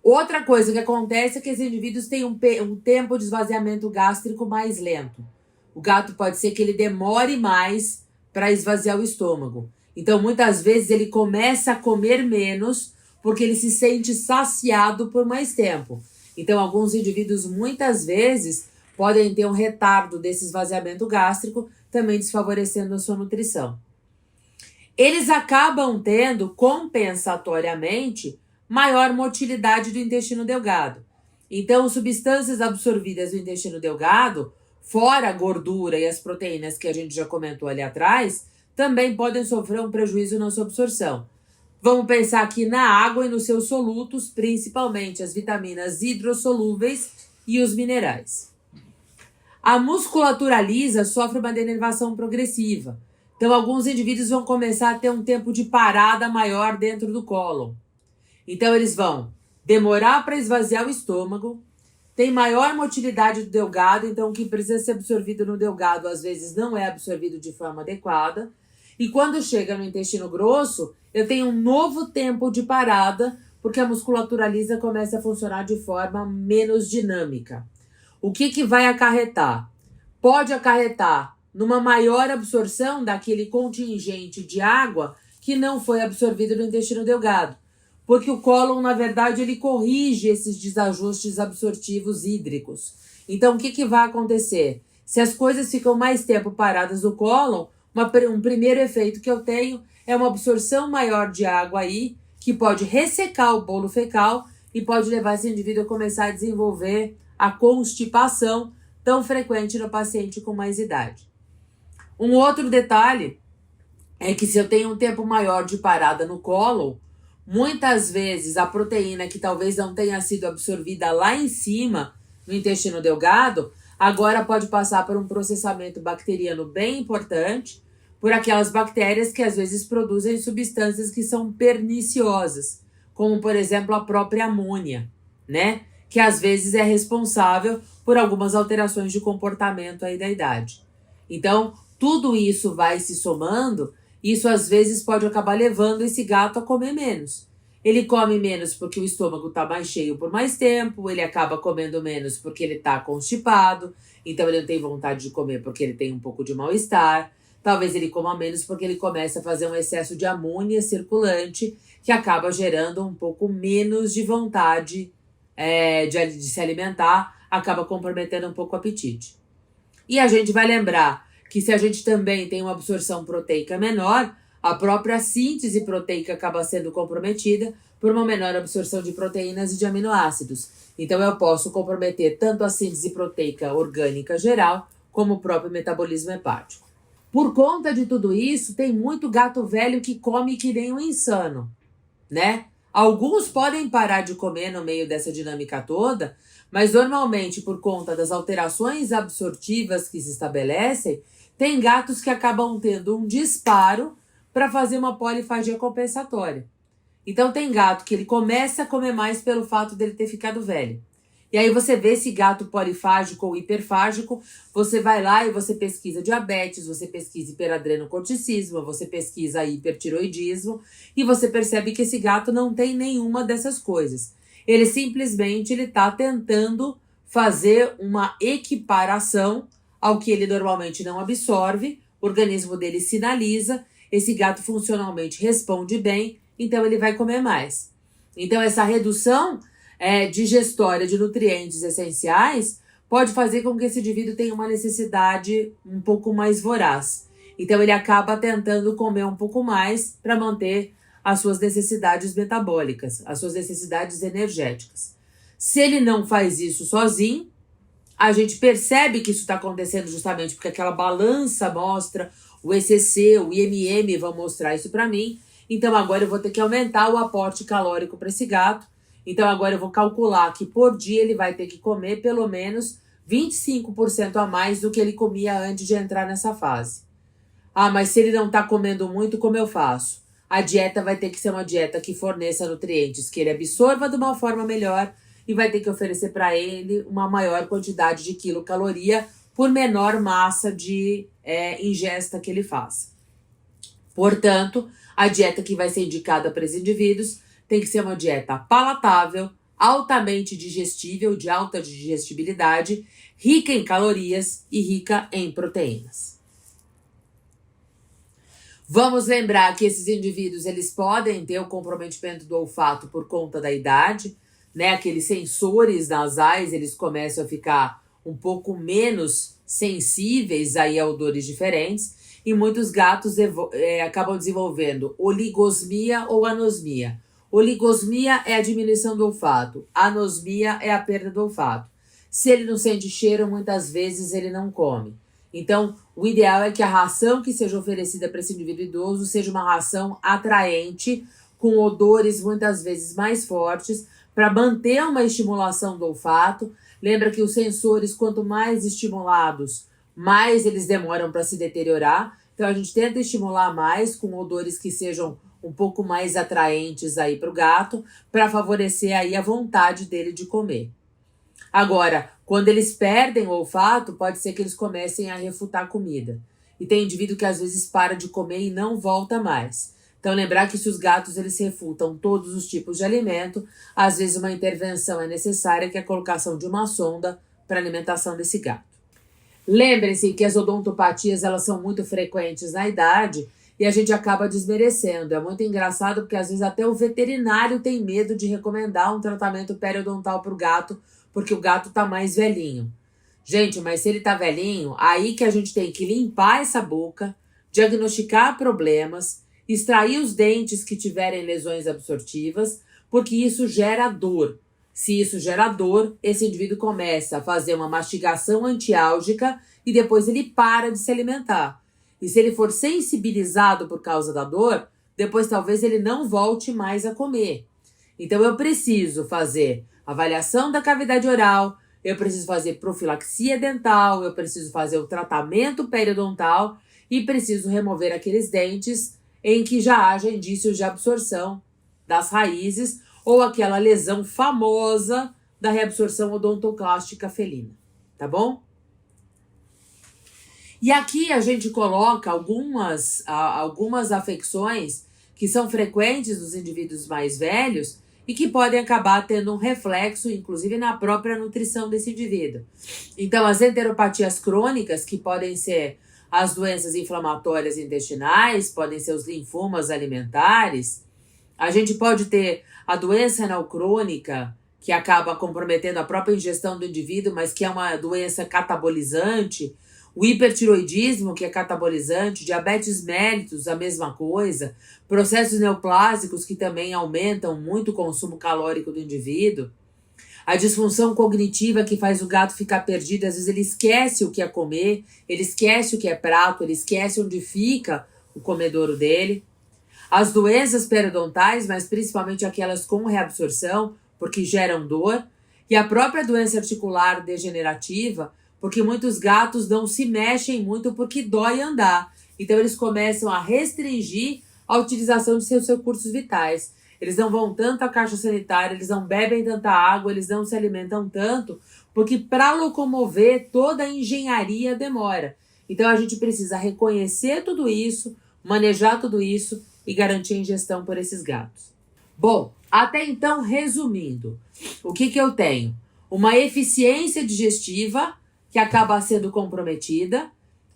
Outra coisa que acontece é que esses indivíduos têm um tempo de esvaziamento gástrico mais lento. O gato pode ser que ele demore mais para esvaziar o estômago. Então, muitas vezes, ele começa a comer menos porque ele se sente saciado por mais tempo. Então, alguns indivíduos, muitas vezes, podem ter um retardo desse esvaziamento gástrico, também desfavorecendo a sua nutrição. Eles acabam tendo, compensatoriamente, maior motilidade do intestino delgado. Então, substâncias absorvidas do intestino delgado, fora a gordura e as proteínas que a gente já comentou ali atrás, também podem sofrer um prejuízo na sua absorção. Vamos pensar aqui na água e nos seus solutos, principalmente as vitaminas hidrossolúveis e os minerais. A musculatura lisa sofre uma denervação progressiva. Então, alguns indivíduos vão começar a ter um tempo de parada maior dentro do cólon. Então, eles vão demorar para esvaziar o estômago, tem maior motilidade do delgado, então o que precisa ser absorvido no delgado às vezes não é absorvido de forma adequada. E quando chega no intestino grosso, eu tenho um novo tempo de parada, porque a musculatura lisa começa a funcionar de forma menos dinâmica. O que vai acarretar? Pode acarretar numa maior absorção daquele contingente de água que não foi absorvido no intestino delgado. Porque o cólon, na verdade, ele corrige esses desajustes absortivos hídricos. Então, o que vai acontecer? Se as coisas ficam mais tempo paradas no cólon, um primeiro efeito que eu tenho é uma absorção maior de água aí, que pode ressecar o bolo fecal e pode levar esse indivíduo a começar a desenvolver a constipação tão frequente no paciente com mais idade. Um outro detalhe é que se eu tenho um tempo maior de parada no cólon, muitas vezes a proteína que talvez não tenha sido absorvida lá em cima, no intestino delgado, agora pode passar por um processamento bacteriano bem importante, por aquelas bactérias que às vezes produzem substâncias que são perniciosas, como por exemplo a própria amônia, né? Que às vezes é responsável por algumas alterações de comportamento aí da idade. Então, tudo isso vai se somando. Isso às vezes pode acabar levando esse gato a comer menos. Ele come menos porque o estômago está mais cheio por mais tempo, ele acaba comendo menos porque ele está constipado, então ele não tem vontade de comer porque ele tem um pouco de mal-estar. Talvez ele coma menos porque ele começa a fazer um excesso de amônia circulante, que acaba gerando um pouco menos de vontade de se alimentar, acaba comprometendo um pouco o apetite. E a gente vai lembrar que se a gente também tem uma absorção proteica menor, a própria síntese proteica acaba sendo comprometida por uma menor absorção de proteínas e de aminoácidos. Então eu posso comprometer tanto a síntese proteica orgânica geral, como o próprio metabolismo hepático. Por conta de tudo isso, tem muito gato velho que come que nem um insano, né? Alguns podem parar de comer no meio dessa dinâmica toda, mas normalmente por conta das alterações absortivas que se estabelecem, tem gatos que acabam tendo um disparo para fazer uma polifagia compensatória. Então tem gato que ele começa a comer mais pelo fato dele ter ficado velho. E aí você vê esse gato polifágico ou hiperfágico, você vai lá e você pesquisa diabetes, você pesquisa hiperadrenocorticismo, você pesquisa hipertiroidismo e você percebe que esse gato não tem nenhuma dessas coisas. Ele simplesmente está tentando fazer uma equiparação ao que ele normalmente não absorve, o organismo dele sinaliza, esse gato funcionalmente responde bem, então ele vai comer mais. Então essa redução digestória de nutrientes essenciais pode fazer com que esse indivíduo tenha uma necessidade um pouco mais voraz. Então ele acaba tentando comer um pouco mais para manter as suas necessidades metabólicas, as suas necessidades energéticas. Se ele não faz isso sozinho, a gente percebe que isso está acontecendo justamente porque aquela balança mostra, o ECC, o IMM vão mostrar isso para mim. Então agora eu vou ter que aumentar o aporte calórico para esse gato. Então agora eu vou calcular que por dia ele vai ter que comer pelo menos 25% a mais do que ele comia antes de entrar nessa fase. Ah, mas se ele não está comendo muito, como eu faço? A dieta vai ter que ser uma dieta que forneça nutrientes, que ele absorva de uma forma melhor e vai ter que oferecer para ele uma maior quantidade de quilocaloria por menor massa de ingesta que ele faça. Portanto, a dieta que vai ser indicada para esses indivíduos tem que ser uma dieta palatável, altamente digestível, de alta digestibilidade, rica em calorias e rica em proteínas. Vamos lembrar que esses indivíduos eles podem ter o comprometimento do olfato por conta da idade, né? Aqueles sensores nasais eles começam a ficar um pouco menos sensíveis aí a odores diferentes e muitos gatos acabam desenvolvendo oligosmia ou anosmia. Oligosmia é a diminuição do olfato, anosmia é a perda do olfato. Se ele não sente cheiro, muitas vezes ele não come. Então, o ideal é que a ração que seja oferecida para esse indivíduo idoso seja uma ração atraente, com odores muitas vezes mais fortes, para manter uma estimulação do olfato. Lembra que os sensores, quanto mais estimulados, mais eles demoram para se deteriorar. Então, a gente tenta estimular mais com odores que sejam um pouco mais atraentes aí para o gato, para favorecer aí a vontade dele de comer. Agora, quando eles perdem o olfato, pode ser que eles comecem a refutar comida. E tem indivíduo que às vezes para de comer e não volta mais. Então, lembrar que se os gatos eles refutam todos os tipos de alimento, às vezes uma intervenção é necessária, que é a colocação de uma sonda para a alimentação desse gato. Lembre-se que as odontopatias elas são muito frequentes na idade e a gente acaba desmerecendo. É muito engraçado porque às vezes até o veterinário tem medo de recomendar um tratamento periodontal para o gato, porque o gato tá mais velhinho. Gente, mas se ele tá velhinho, aí que a gente tem que limpar essa boca, diagnosticar problemas, extrair os dentes que tiverem lesões absortivas, porque isso gera dor. Se isso gera dor, esse indivíduo começa a fazer uma mastigação antiálgica e depois ele para de se alimentar. E se ele for sensibilizado por causa da dor, depois talvez ele não volte mais a comer. Então eu preciso fazer avaliação da cavidade oral, eu preciso fazer profilaxia dental, eu preciso fazer o tratamento periodontal e preciso remover aqueles dentes em que já haja indícios de absorção das raízes ou aquela lesão famosa da reabsorção odontoclástica felina, tá bom? E aqui a gente coloca algumas afecções que são frequentes nos indivíduos mais velhos e que podem acabar tendo um reflexo, inclusive, na própria nutrição desse indivíduo. Então, as enteropatias crônicas, que podem ser as doenças inflamatórias intestinais, podem ser os linfomas alimentares. A gente pode ter a doença renal crônica, que acaba comprometendo a própria ingestão do indivíduo, mas que é uma doença catabolizante. O hipertiroidismo, que é catabolizante, diabetes mellitus, a mesma coisa, processos neoplásicos que também aumentam muito o consumo calórico do indivíduo, a disfunção cognitiva que faz o gato ficar perdido, às vezes ele esquece o que é comer, ele esquece o que é prato, ele esquece onde fica o comedouro dele, as doenças periodontais, mas principalmente aquelas com reabsorção, porque geram dor, e a própria doença articular degenerativa, porque muitos gatos não se mexem muito porque dói andar. Então, eles começam a restringir a utilização de seus recursos vitais. Eles não vão tanto à caixa sanitária, eles não bebem tanta água, eles não se alimentam tanto, porque para locomover, toda a engenharia demora. Então, a gente precisa reconhecer tudo isso, manejar tudo isso e garantir a ingestão por esses gatos. Bom, até então, resumindo, o que eu tenho? Uma eficiência digestiva que acaba sendo comprometida,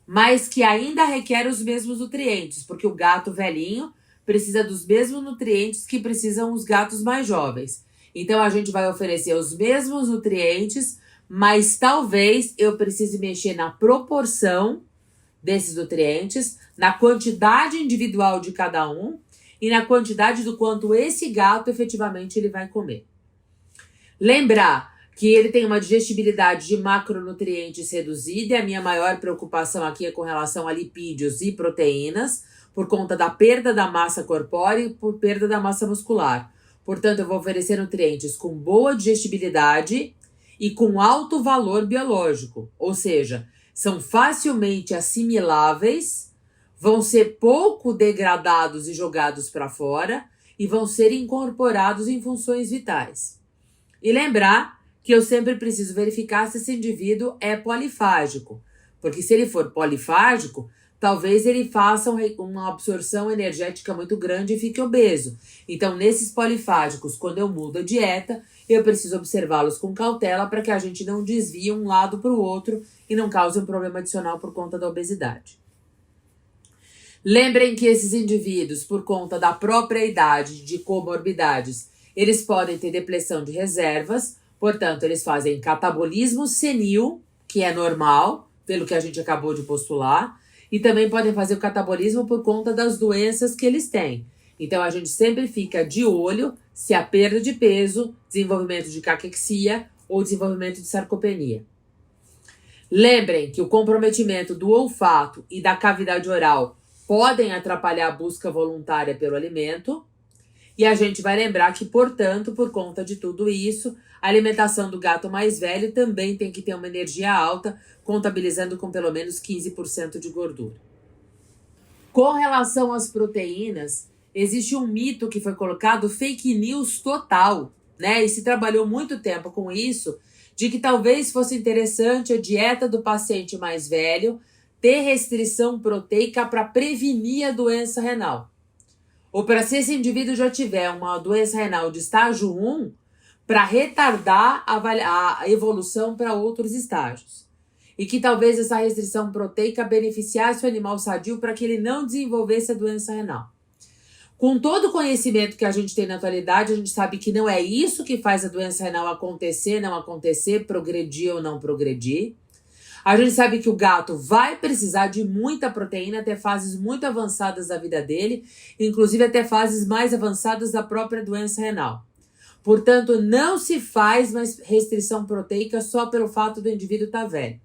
mas que ainda requer os mesmos nutrientes, porque o gato velhinho precisa dos mesmos nutrientes que precisam os gatos mais jovens. Então, a gente vai oferecer os mesmos nutrientes, mas talvez eu precise mexer na proporção desses nutrientes, na quantidade individual de cada um e na quantidade do quanto esse gato efetivamente ele vai comer. Lembrar que ele tem uma digestibilidade de macronutrientes reduzida e a minha maior preocupação aqui é com relação a lipídios e proteínas, por conta da perda da massa corpórea e por perda da massa muscular. Portanto, eu vou oferecer nutrientes com boa digestibilidade e com alto valor biológico, ou seja, são facilmente assimiláveis, vão ser pouco degradados e jogados para fora e vão ser incorporados em funções vitais. E lembrar que eu sempre preciso verificar se esse indivíduo é polifágico, porque se ele for polifágico, talvez ele faça uma absorção energética muito grande e fique obeso. Então, nesses polifágicos, quando eu mudo a dieta, eu preciso observá-los com cautela para que a gente não desvie um lado para o outro e não cause um problema adicional por conta da obesidade. Lembrem que esses indivíduos, por conta da própria idade, de comorbidades, eles podem ter depleção de reservas, portanto, eles fazem catabolismo senil, que é normal, pelo que a gente acabou de postular, e também podem fazer o catabolismo por conta das doenças que eles têm. Então, a gente sempre fica de olho se há perda de peso, desenvolvimento de caquexia ou desenvolvimento de sarcopenia. Lembrem que o comprometimento do olfato e da cavidade oral podem atrapalhar a busca voluntária pelo alimento. E a gente vai lembrar que, portanto, por conta de tudo isso, a alimentação do gato mais velho também tem que ter uma energia alta, contabilizando com pelo menos 15% de gordura. Com relação às proteínas, existe um mito que foi colocado, fake news total, né? E se trabalhou muito tempo com isso, de que talvez fosse interessante a dieta do paciente mais velho ter restrição proteica para prevenir a doença renal. Ou para se esse indivíduo já tiver uma doença renal de estágio 1, para retardar a evolução para outros estágios. E que talvez essa restrição proteica beneficiasse o animal sadio para que ele não desenvolvesse a doença renal. Com todo o conhecimento que a gente tem na atualidade, a gente sabe que não é isso que faz a doença renal acontecer, não acontecer, progredir ou não progredir. A gente sabe que o gato vai precisar de muita proteína até fases muito avançadas da vida dele, inclusive até fases mais avançadas da própria doença renal. Portanto, não se faz mais restrição proteica só pelo fato do indivíduo estar velho.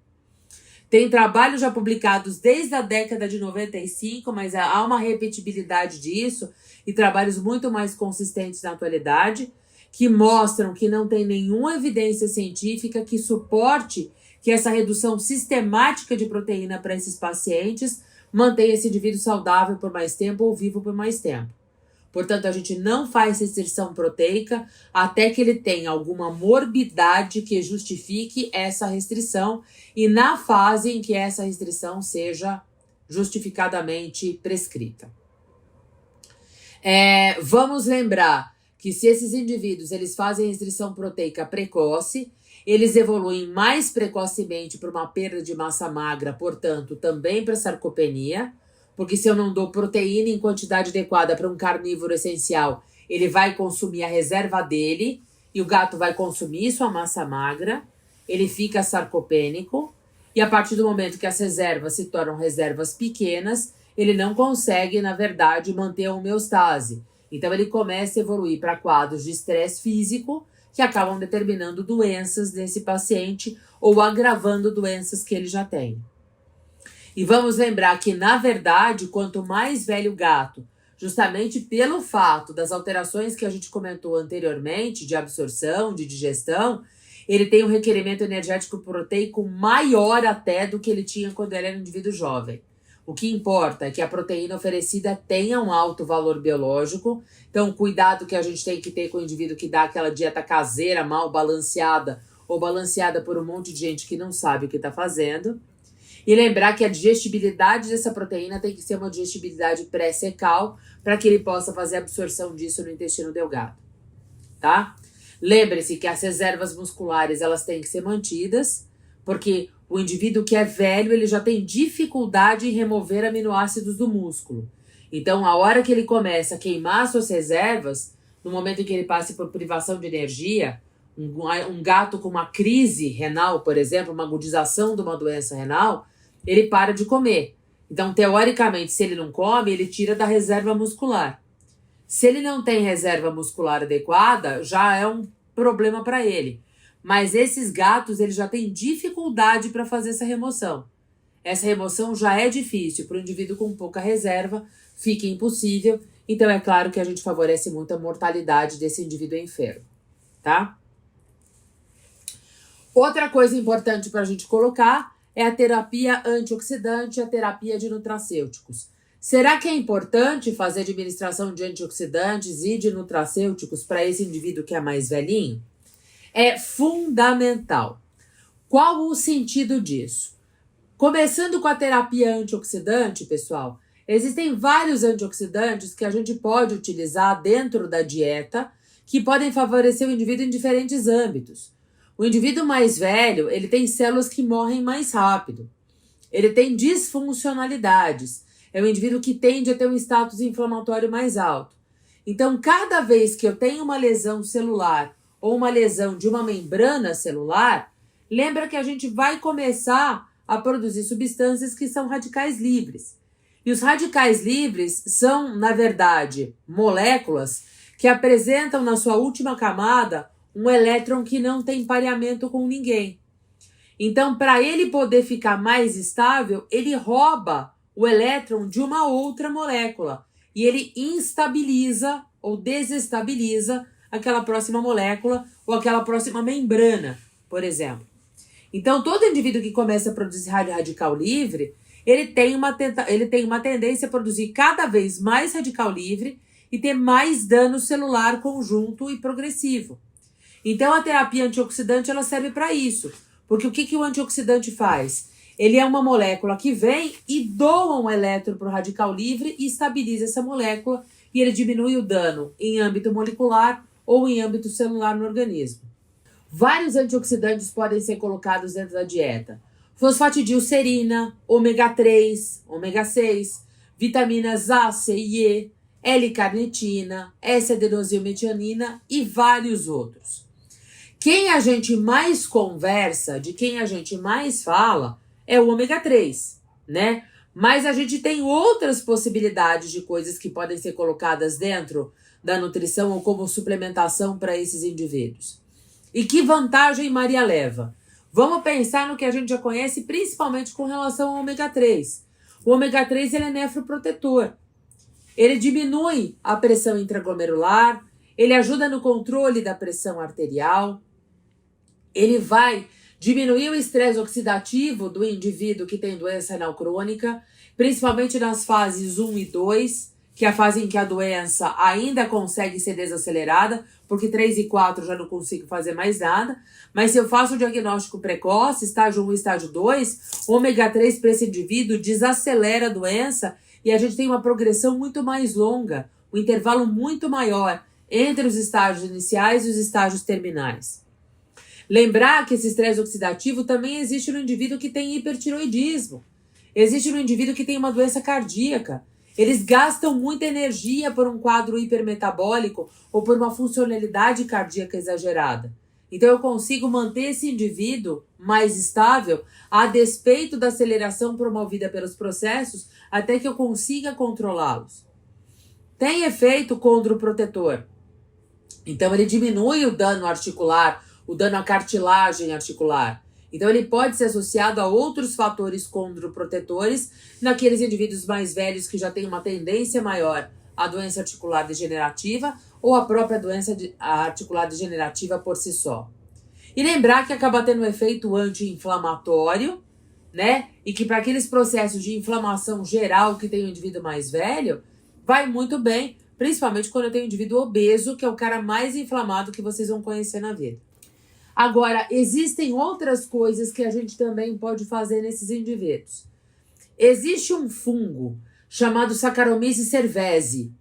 Tem trabalhos já publicados desde a década de 95, mas há uma repetibilidade disso e trabalhos muito mais consistentes na atualidade, que mostram que não tem nenhuma evidência científica que suporte que essa redução sistemática de proteína para esses pacientes mantenha esse indivíduo saudável por mais tempo ou vivo por mais tempo. Portanto, a gente não faz restrição proteica até que ele tenha alguma morbidade que justifique essa restrição e na fase em que essa restrição seja justificadamente prescrita. Vamos lembrar que se esses indivíduos eles fazem restrição proteica precoce, eles evoluem mais precocemente para uma perda de massa magra, portanto, também para sarcopenia, porque se eu não dou proteína em quantidade adequada para um carnívoro essencial, ele vai consumir a reserva dele e o gato vai consumir sua massa magra, ele fica sarcopênico e a partir do momento que as reservas se tornam reservas pequenas, ele não consegue, na verdade, manter a homeostase. Então, ele começa a evoluir para quadros de estresse físico que acabam determinando doenças nesse paciente ou agravando doenças que ele já tem. E vamos lembrar que, na verdade, quanto mais velho o gato, justamente pelo fato das alterações que a gente comentou anteriormente, de absorção, de digestão, ele tem um requerimento energético proteico maior até do que ele tinha quando ele era um indivíduo jovem. O que importa é que a proteína oferecida tenha um alto valor biológico. Então, o cuidado que a gente tem que ter com o indivíduo que dá aquela dieta caseira mal balanceada ou balanceada por um monte de gente que não sabe o que está fazendo. E lembrar que a digestibilidade dessa proteína tem que ser uma digestibilidade pré-secal para que ele possa fazer a absorção disso no intestino delgado, tá? Lembre-se que as reservas musculares elas têm que ser mantidas, porque o indivíduo que é velho ele já tem dificuldade em remover aminoácidos do músculo. Então, a hora que ele começa a queimar suas reservas, no momento em que ele passe por privação de energia, um gato com uma crise renal, por exemplo, uma agudização de uma doença renal, ele para de comer. Então, teoricamente, se ele não come, ele tira da reserva muscular. Se ele não tem reserva muscular adequada, já é um problema para ele. Mas esses gatos, eles já têm dificuldade para fazer essa remoção. Essa remoção já é difícil para o indivíduo com pouca reserva, fica impossível. Então, é claro que a gente favorece muito a mortalidade desse indivíduo enfermo, tá? Outra coisa importante para a gente colocar é a terapia antioxidante, a terapia de nutracêuticos. Será que é importante fazer administração de antioxidantes e de nutracêuticos para esse indivíduo que é mais velhinho? É fundamental. Qual o sentido disso? Começando com a terapia antioxidante, pessoal, existem vários antioxidantes que a gente pode utilizar dentro da dieta que podem favorecer o indivíduo em diferentes âmbitos. O indivíduo mais velho, ele tem células que morrem mais rápido. Ele tem disfuncionalidades. É um indivíduo que tende a ter um status inflamatório mais alto. Então, cada vez que eu tenho uma lesão celular ou uma lesão de uma membrana celular, lembra que a gente vai começar a produzir substâncias que são radicais livres. E os radicais livres são, na verdade, moléculas que apresentam na sua última camada um elétron que não tem pareamento com ninguém. Então, para ele poder ficar mais estável, ele rouba o elétron de uma outra molécula e ele instabiliza ou desestabiliza aquela próxima molécula ou aquela próxima membrana, por exemplo. Então, todo indivíduo que começa a produzir radical livre, ele tem uma tendência a produzir cada vez mais radical livre e ter mais dano celular conjunto e progressivo. Então, a terapia antioxidante ela serve para isso. Porque o que o antioxidante faz? Ele é uma molécula que vem e doa um elétron para o radical livre e estabiliza essa molécula e ele diminui o dano em âmbito molecular ou em âmbito celular no organismo. Vários antioxidantes podem ser colocados dentro da dieta. Fosfatidilcerina, ômega 3, ômega 6, vitaminas A, C e E, L-carnitina, S-adenosilmetionina e vários outros. Quem a gente mais conversa, de quem a gente mais fala, é o ômega 3, né? Mas a gente tem outras possibilidades de coisas que podem ser colocadas dentro da nutrição ou como suplementação para esses indivíduos. E que vantagem Maria leva? Vamos pensar no que a gente já conhece, principalmente com relação ao ômega 3. O ômega 3 ele é nefroprotetor. Ele diminui a pressão intraglomerular, ele ajuda no controle da pressão arterial, ele vai diminuir o estresse oxidativo do indivíduo que tem doença renal crônica, principalmente nas fases 1 e 2, que é a fase em que a doença ainda consegue ser desacelerada, porque 3 e 4 já não consigo fazer mais nada. Mas se eu faço o diagnóstico precoce, estágio 1 e estágio 2, ômega 3 para esse indivíduo desacelera a doença e a gente tem uma progressão muito mais longa, um intervalo muito maior entre os estágios iniciais e os estágios terminais. Lembrar que esse estresse oxidativo também existe no indivíduo que tem hipertiroidismo. Existe no indivíduo que tem uma doença cardíaca. Eles gastam muita energia por um quadro hipermetabólico ou por uma funcionalidade cardíaca exagerada. Então eu consigo manter esse indivíduo mais estável a despeito da aceleração promovida pelos processos até que eu consiga controlá-los. Tem efeito condroprotetor. Então ele diminui o dano articular, o dano à cartilagem articular. Então, ele pode ser associado a outros fatores condroprotetores naqueles indivíduos mais velhos que já têm uma tendência maior à doença articular degenerativa ou à própria doença articular degenerativa por si só. E lembrar que acaba tendo um efeito anti-inflamatório, né? E que para aqueles processos de inflamação geral que tem o indivíduo mais velho, vai muito bem, principalmente quando eu tenho um indivíduo obeso, que é o cara mais inflamado que vocês vão conhecer na vida. Agora, existem outras coisas que a gente também pode fazer nesses indivíduos. Existe um fungo chamado Saccharomyces cerevisiae,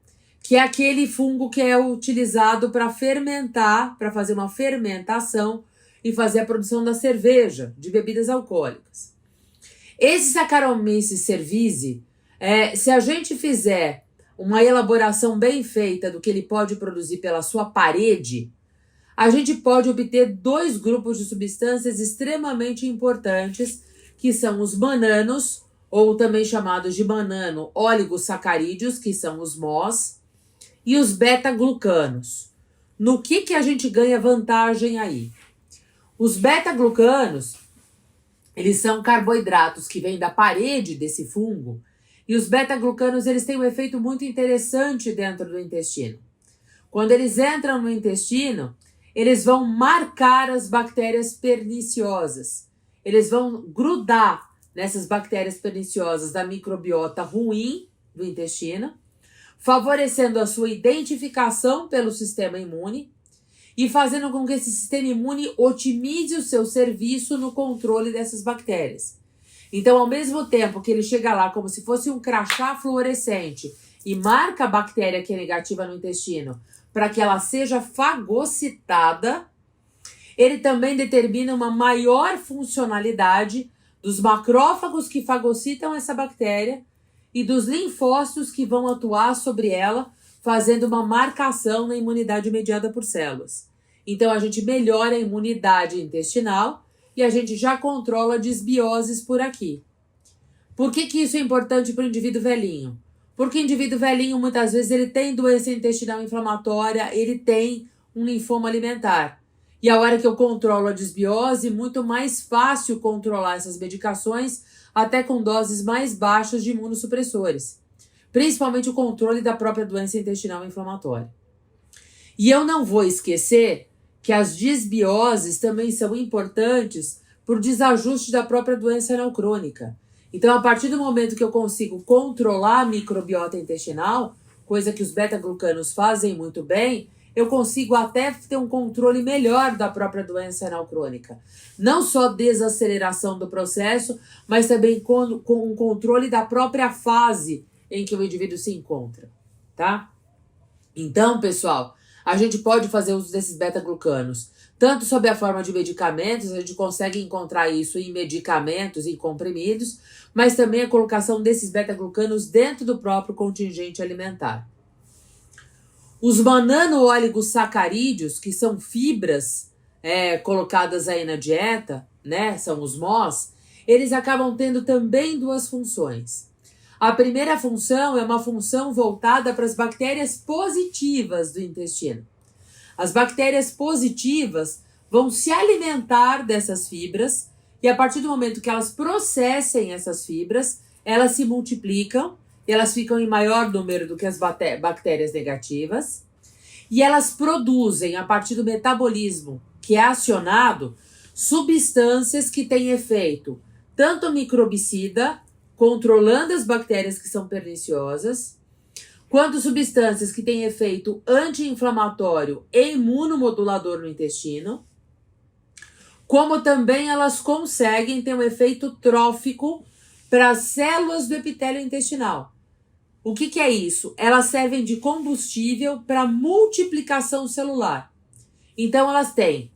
que é aquele fungo que é utilizado para fermentar, para fazer uma fermentação e fazer a produção da cerveja, de bebidas alcoólicas. Esse Saccharomyces cerevisiae, se a gente fizer uma elaboração bem feita do que ele pode produzir pela sua parede, a gente pode obter dois grupos de substâncias extremamente importantes, que são os mananos, ou também chamados de manano-oligosacarídeos, que são os MOS, e os beta-glucanos. No que a gente ganha vantagem aí? Os beta-glucanos, eles são carboidratos que vêm da parede desse fungo, e os beta-glucanos eles têm um efeito muito interessante dentro do intestino. Quando eles entram no intestino, eles vão marcar as bactérias perniciosas. Eles vão grudar nessas bactérias perniciosas da microbiota ruim do intestino, favorecendo a sua identificação pelo sistema imune e fazendo com que esse sistema imune otimize o seu serviço no controle dessas bactérias. Então, ao mesmo tempo que ele chega lá como se fosse um crachá fluorescente e marca a bactéria que é negativa no intestino para que ela seja fagocitada, ele também determina uma maior funcionalidade dos macrófagos que fagocitam essa bactéria e dos linfócitos que vão atuar sobre ela, fazendo uma marcação na imunidade mediada por células. Então, a gente melhora a imunidade intestinal e a gente já controla disbioses por aqui. Por que isso é importante para o indivíduo velhinho? Porque o indivíduo velhinho, muitas vezes, ele tem doença intestinal inflamatória, ele tem um linfoma alimentar. E a hora que eu controlo a disbiose, muito mais fácil controlar essas medicações, até com doses mais baixas de imunossupressores. Principalmente o controle da própria doença intestinal inflamatória. E eu não vou esquecer que as disbioses também são importantes por desajuste da própria doença renal crônica. Então, a partir do momento que eu consigo controlar a microbiota intestinal, coisa que os beta-glucanos fazem muito bem, eu consigo até ter um controle melhor da própria doença renal crônica. Não só desaceleração do processo, mas também com um controle da própria fase em que o indivíduo se encontra, tá? Então, pessoal, a gente pode fazer uso desses beta-glucanos, tanto sob a forma de medicamentos, a gente consegue encontrar isso em medicamentos, em comprimidos, mas também a colocação desses beta-glucanos dentro do próprio contingente alimentar. Os manano-oligosacarídeos, que são fibras colocadas aí na dieta, né, são os MOS, eles acabam tendo também duas funções. A primeira função é uma função voltada para as bactérias positivas do intestino. As bactérias positivas vão se alimentar dessas fibras e a partir do momento que elas processem essas fibras, elas se multiplicam, elas ficam em maior número do que as bactérias negativas e elas produzem, a partir do metabolismo que é acionado, substâncias que têm efeito tanto microbicida, controlando as bactérias que são perniciosas, quanto substâncias que têm efeito anti-inflamatório e imunomodulador no intestino, como também elas conseguem ter um efeito trófico para as células do epitélio intestinal. O que é isso? Elas servem de combustível para multiplicação celular. Então, elas têm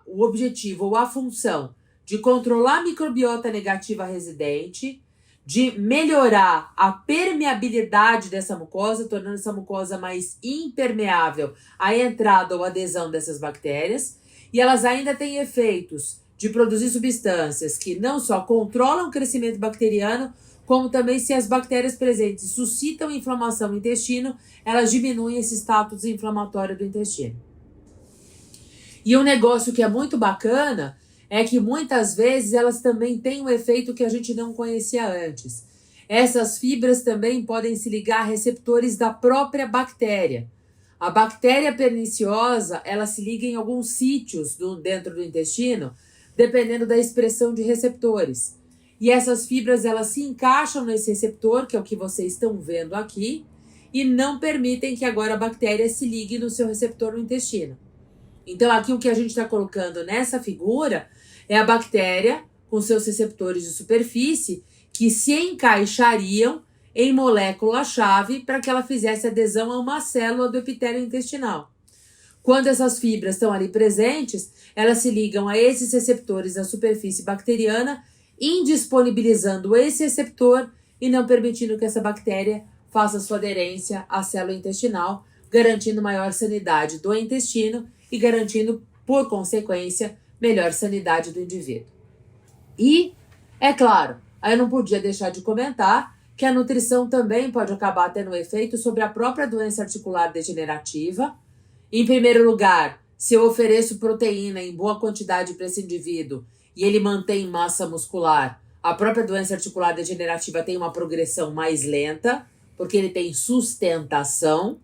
o objetivo ou a função de controlar a microbiota negativa residente, de melhorar a permeabilidade dessa mucosa, tornando essa mucosa mais impermeável à entrada ou adesão dessas bactérias. E elas ainda têm efeitos de produzir substâncias que não só controlam o crescimento bacteriano, como também, se as bactérias presentes suscitam inflamação no intestino, elas diminuem esse status inflamatório do intestino. E um negócio que é muito bacana é que muitas vezes elas também têm um efeito que a gente não conhecia antes. Essas fibras também podem se ligar a receptores da própria bactéria. A bactéria perniciosa, ela se liga em alguns sítios dentro do intestino, dependendo da expressão de receptores. E essas fibras, elas se encaixam nesse receptor, que é o que vocês estão vendo aqui, e não permitem que agora a bactéria se ligue no seu receptor no intestino. Então, aqui o que a gente está colocando nessa figura é a bactéria com seus receptores de superfície que se encaixariam em molécula-chave para que ela fizesse adesão a uma célula do epitélio intestinal. Quando essas fibras estão ali presentes, elas se ligam a esses receptores da superfície bacteriana, indisponibilizando esse receptor e não permitindo que essa bactéria faça sua aderência à célula intestinal, garantindo maior sanidade do intestino e garantindo, por consequência, melhor sanidade do indivíduo. E, é claro, aí eu não podia deixar de comentar que a nutrição também pode acabar tendo efeito sobre a própria doença articular degenerativa. Em primeiro lugar, se eu ofereço proteína em boa quantidade para esse indivíduo e ele mantém massa muscular, a própria doença articular degenerativa tem uma progressão mais lenta, porque ele tem sustentação,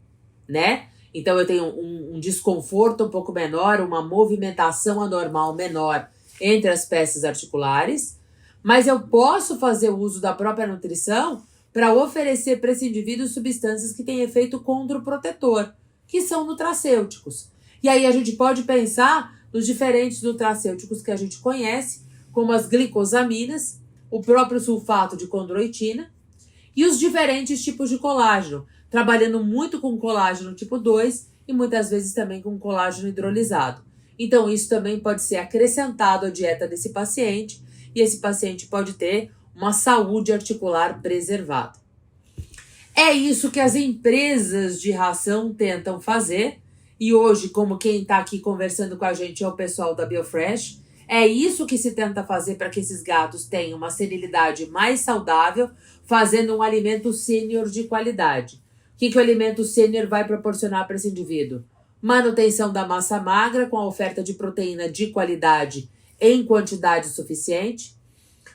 né? Então eu tenho um desconforto um pouco menor, uma movimentação anormal menor entre as peças articulares, mas eu posso fazer uso da própria nutrição para oferecer para esse indivíduo substâncias que têm efeito condroprotetor, que são nutracêuticos. E aí a gente pode pensar nos diferentes nutracêuticos que a gente conhece, como as glicosaminas, o próprio sulfato de condroitina e os diferentes tipos de colágeno, trabalhando muito com colágeno tipo 2 e muitas vezes também com colágeno hidrolisado. Então isso também pode ser acrescentado à dieta desse paciente e esse paciente pode ter uma saúde articular preservada. É isso que as empresas de ração tentam fazer. E hoje, como quem está aqui conversando com a gente é o pessoal da Biofresh, é isso que se tenta fazer para que esses gatos tenham uma senilidade mais saudável, fazendo um alimento sênior de qualidade. O que o alimento sênior vai proporcionar para esse indivíduo? Manutenção da massa magra com a oferta de proteína de qualidade em quantidade suficiente,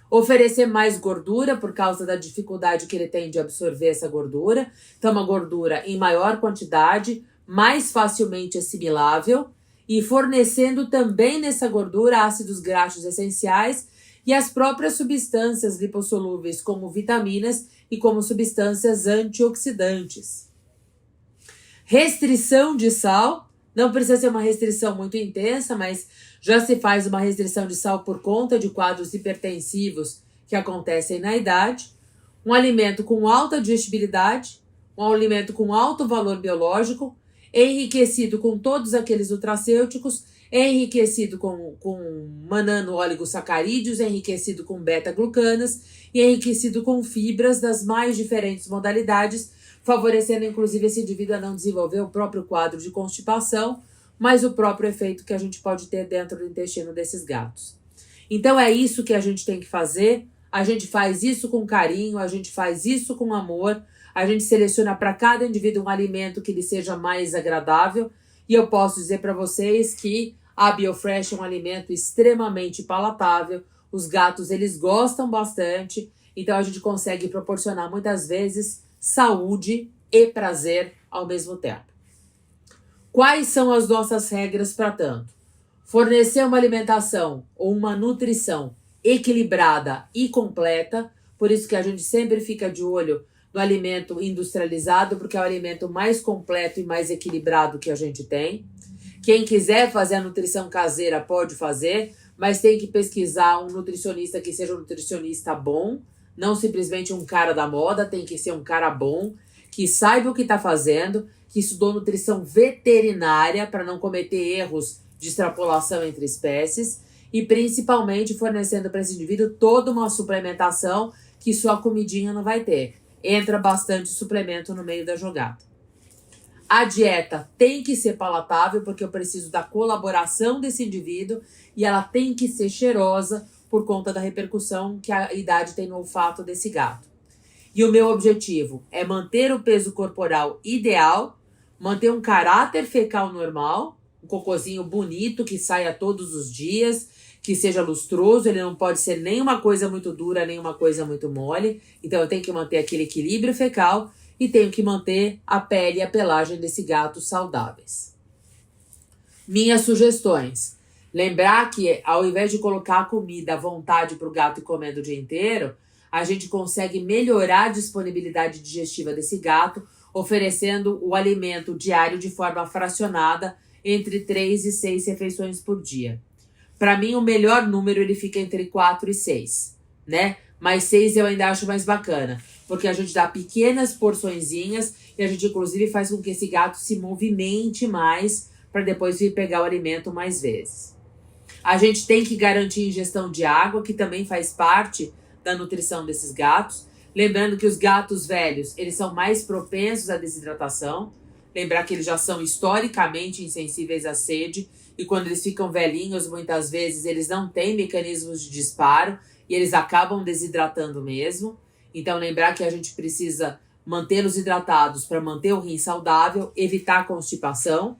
oferecer mais gordura por causa da dificuldade que ele tem de absorver essa gordura, então uma gordura em maior quantidade, mais facilmente assimilável e fornecendo também nessa gordura ácidos graxos essenciais e as próprias substâncias lipossolúveis como vitaminas e como substâncias antioxidantes. Restrição de sal, não precisa ser uma restrição muito intensa, mas já se faz uma restrição de sal por conta de quadros hipertensivos que acontecem na idade. Um alimento com alta digestibilidade, um alimento com alto valor biológico, enriquecido com todos aqueles nutracêuticos, enriquecido com manano-oligosacarídeos, enriquecido com beta-glucanas e enriquecido com fibras das mais diferentes modalidades, favorecendo inclusive esse indivíduo a não desenvolver o próprio quadro de constipação, mas o próprio efeito que a gente pode ter dentro do intestino desses gatos. Então é isso que a gente tem que fazer, a gente faz isso com carinho, a gente faz isso com amor, a gente seleciona para cada indivíduo um alimento que lhe seja mais agradável e eu posso dizer para vocês que a Biofresh é um alimento extremamente palatável, os gatos eles gostam bastante, então a gente consegue proporcionar muitas vezes saúde e prazer ao mesmo tempo. Quais são as nossas regras para tanto? Fornecer uma alimentação ou uma nutrição equilibrada e completa, por isso que a gente sempre fica de olho no alimento industrializado, porque é o alimento mais completo e mais equilibrado que a gente tem. Quem quiser fazer a nutrição caseira pode fazer, mas tem que pesquisar um nutricionista que seja um nutricionista bom, não simplesmente um cara da moda, tem que ser um cara bom, que saiba o que está fazendo, que estudou nutrição veterinária para não cometer erros de extrapolação entre espécies e principalmente fornecendo para esse indivíduo toda uma suplementação que sua comidinha não vai ter. Entra bastante suplemento no meio da jogada. A dieta tem que ser palatável porque eu preciso da colaboração desse indivíduo e ela tem que ser cheirosa por conta da repercussão que a idade tem no olfato desse gato. E o meu objetivo é manter o peso corporal ideal, manter um caráter fecal normal, um cocôzinho bonito que saia todos os dias, que seja lustroso, ele não pode ser nem uma coisa muito dura, nem uma coisa muito mole. Então eu tenho que manter aquele equilíbrio fecal e tenho que manter a pele e a pelagem desse gato saudáveis. Minhas sugestões. Lembrar que ao invés de colocar a comida à vontade para o gato ir comendo o dia inteiro, a gente consegue melhorar a disponibilidade digestiva desse gato, oferecendo o alimento diário de forma fracionada entre 3 e 6 refeições por dia. Para mim, o melhor número ele fica entre 4 e 6, né? Mas 6 eu ainda acho mais bacana, porque a gente dá pequenas porçõezinhas e a gente inclusive faz com que esse gato se movimente mais para depois vir pegar o alimento mais vezes. A gente tem que garantir ingestão de água, que também faz parte da nutrição desses gatos. Lembrando que os gatos velhos, eles são mais propensos à desidratação. Lembrar que eles já são historicamente insensíveis à sede e quando eles ficam velhinhos, muitas vezes eles não têm mecanismos de disparo e eles acabam desidratando mesmo. Então lembrar que a gente precisa mantê-los hidratados para manter o rim saudável, evitar a constipação.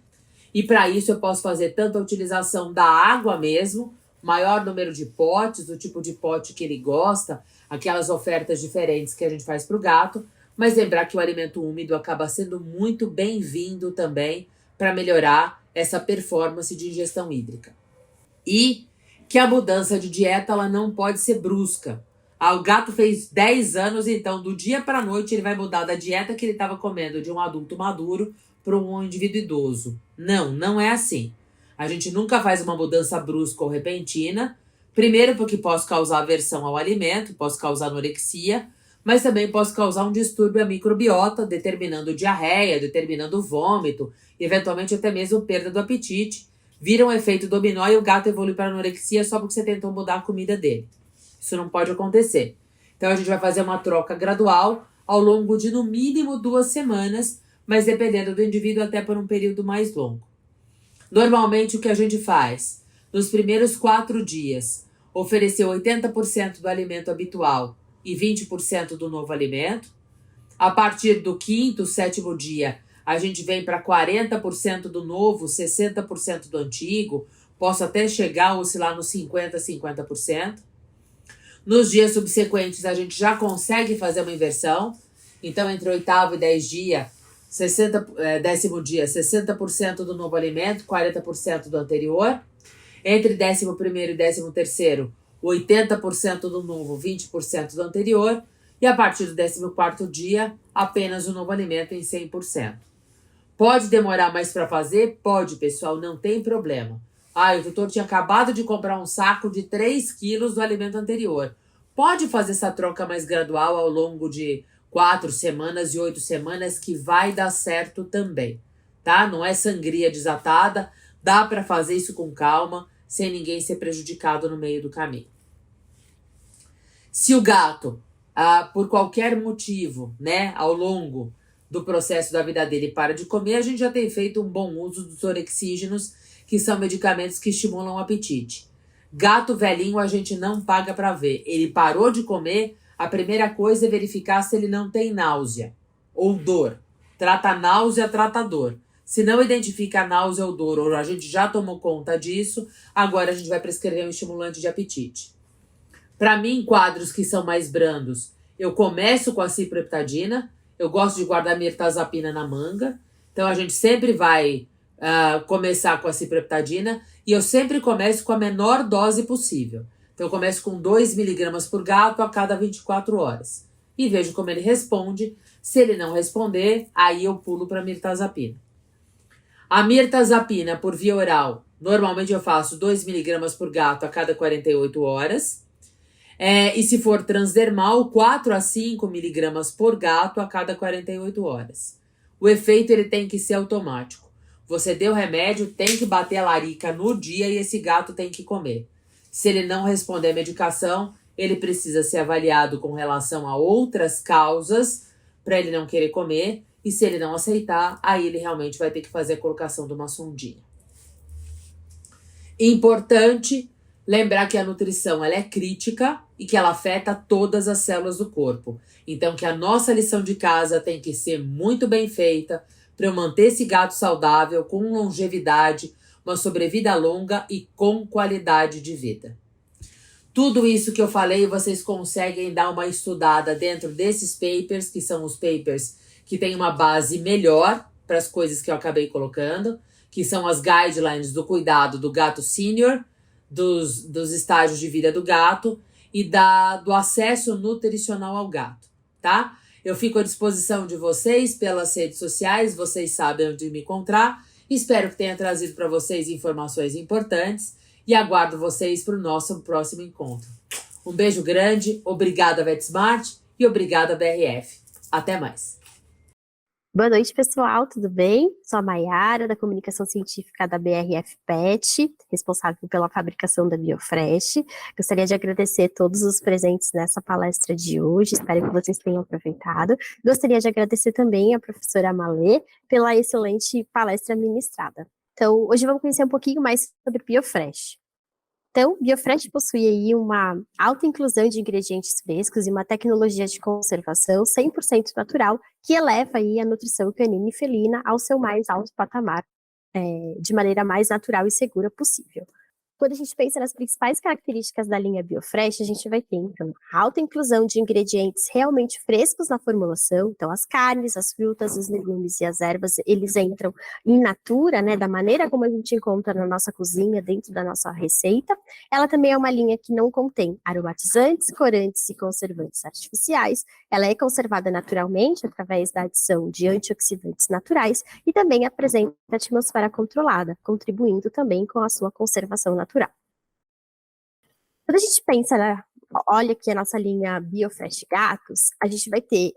E para isso eu posso fazer tanto a utilização da água mesmo, maior número de potes, do tipo de pote que ele gosta, aquelas ofertas diferentes que a gente faz para o gato, mas lembrar que o alimento úmido acaba sendo muito bem-vindo também para melhorar essa performance de ingestão hídrica. E que a mudança de dieta ela não pode ser brusca. O gato fez 10 anos, então do dia para a noite ele vai mudar da dieta que ele estava comendo de um adulto maduro para um indivíduo idoso. Não, não é assim. A gente nunca faz uma mudança brusca ou repentina. Primeiro porque posso causar aversão ao alimento, posso causar anorexia, mas também posso causar um distúrbio à microbiota, determinando diarreia, determinando vômito, e eventualmente até mesmo perda do apetite. Vira um efeito dominó e o gato evolui para anorexia só porque você tentou mudar a comida dele. Isso não pode acontecer. Então a gente vai fazer uma troca gradual ao longo de no mínimo 2 semanas, mas dependendo do indivíduo até por um período mais longo. Normalmente o que a gente faz? Nos primeiros 4 dias, oferecer 80% do alimento habitual e 20% do novo alimento. A partir do 5º, 7º dia, a gente vem para 40% do novo, 60% do antigo. Posso até chegar a oscilar nos 50%, 50%. Nos dias subsequentes, a gente já consegue fazer uma inversão. Então, entre o 8º e 10º dia, 60% do novo alimento, 40% do anterior. Entre 11º e 13º, 80% do novo, 20% do anterior. E a partir do 14º dia, apenas o novo alimento em 100%. Pode demorar mais para fazer? Pode, pessoal, não tem problema. O tutor tinha acabado de comprar um saco de 3 quilos do alimento anterior. Pode fazer essa troca mais gradual ao longo de 4 semanas e 8 semanas que vai dar certo também, tá? Não é sangria desatada, dá para fazer isso com calma, sem ninguém ser prejudicado no meio do caminho. Se o gato, por qualquer motivo, né, ao longo do processo da vida dele para de comer, a gente já tem feito um bom uso dos orexígenos, que são medicamentos que estimulam o apetite. Gato velhinho a gente não paga para ver. Ele parou de comer, a primeira coisa é verificar se ele não tem náusea ou dor. Trata náusea, trata dor. Se não identifica náusea ou dor, ou a gente já tomou conta disso, agora a gente vai prescrever um estimulante de apetite. Para mim, quadros que são mais brandos, eu começo com a ciproptadina. Eu gosto de guardar mirtazapina na manga. Então, a gente sempre vai começar com a ciproptadina. E eu sempre começo com a menor dose possível. Então, eu começo com 2 miligramas por gato a cada 24 horas. E vejo como ele responde. Se ele não responder, aí eu pulo para a mirtazapina. A mirtazapina por via oral, normalmente eu faço 2 miligramas por gato a cada 48 horas. E se for transdermal, 4 a 5 miligramas por gato a cada 48 horas. O efeito ele tem que ser automático. Você deu remédio, tem que bater a larica no dia e esse gato tem que comer. Se ele não responder à medicação, ele precisa ser avaliado com relação a outras causas para ele não querer comer. E se ele não aceitar, aí ele realmente vai ter que fazer a colocação de uma sondinha. Importante lembrar que a nutrição ela é crítica e que ela afeta todas as células do corpo. Então, que a nossa lição de casa tem que ser muito bem feita para eu manter esse gato saudável, com longevidade, uma sobrevida longa e com qualidade de vida. Tudo isso que eu falei, vocês conseguem dar uma estudada dentro desses papers, que são os papers que têm uma base melhor para as coisas que eu acabei colocando, que são as guidelines do cuidado do gato sênior, dos estágios de vida do gato e do acesso nutricional ao gato, tá? Eu fico à disposição de vocês pelas redes sociais, vocês sabem onde me encontrar. Espero que tenha trazido para vocês informações importantes e aguardo vocês para o nosso próximo encontro. Um beijo grande, obrigada VetSmart e obrigada BRF. Até mais. Boa noite, pessoal, tudo bem? Sou a Maiara, da Comunicação Científica da BRF Pet, responsável pela fabricação da Biofresh. Gostaria de agradecer a todos os presentes nessa palestra de hoje, espero que vocês tenham aproveitado. Gostaria de agradecer também a professora Malê pela excelente palestra ministrada. Então, hoje vamos conhecer um pouquinho mais sobre Biofresh. Então, Biofresh possui aí uma alta inclusão de ingredientes frescos e uma tecnologia de conservação 100% natural que eleva aí a nutrição canina e felina ao seu mais alto patamar, de maneira mais natural e segura possível. Quando a gente pensa nas principais características da linha Biofresh, a gente vai ter, então, alta inclusão de ingredientes realmente frescos na formulação. Então, as carnes, as frutas, os legumes e as ervas, eles entram in natura, né, da maneira como a gente encontra na nossa cozinha, dentro da nossa receita. Ela também é uma linha que não contém aromatizantes, corantes e conservantes artificiais. Ela é conservada naturalmente através da adição de antioxidantes naturais e também apresenta atmosfera controlada, contribuindo também com a sua conservação natural. Quando a gente pensa, né, olha aqui a nossa linha Biofresh Gatos, a gente vai ter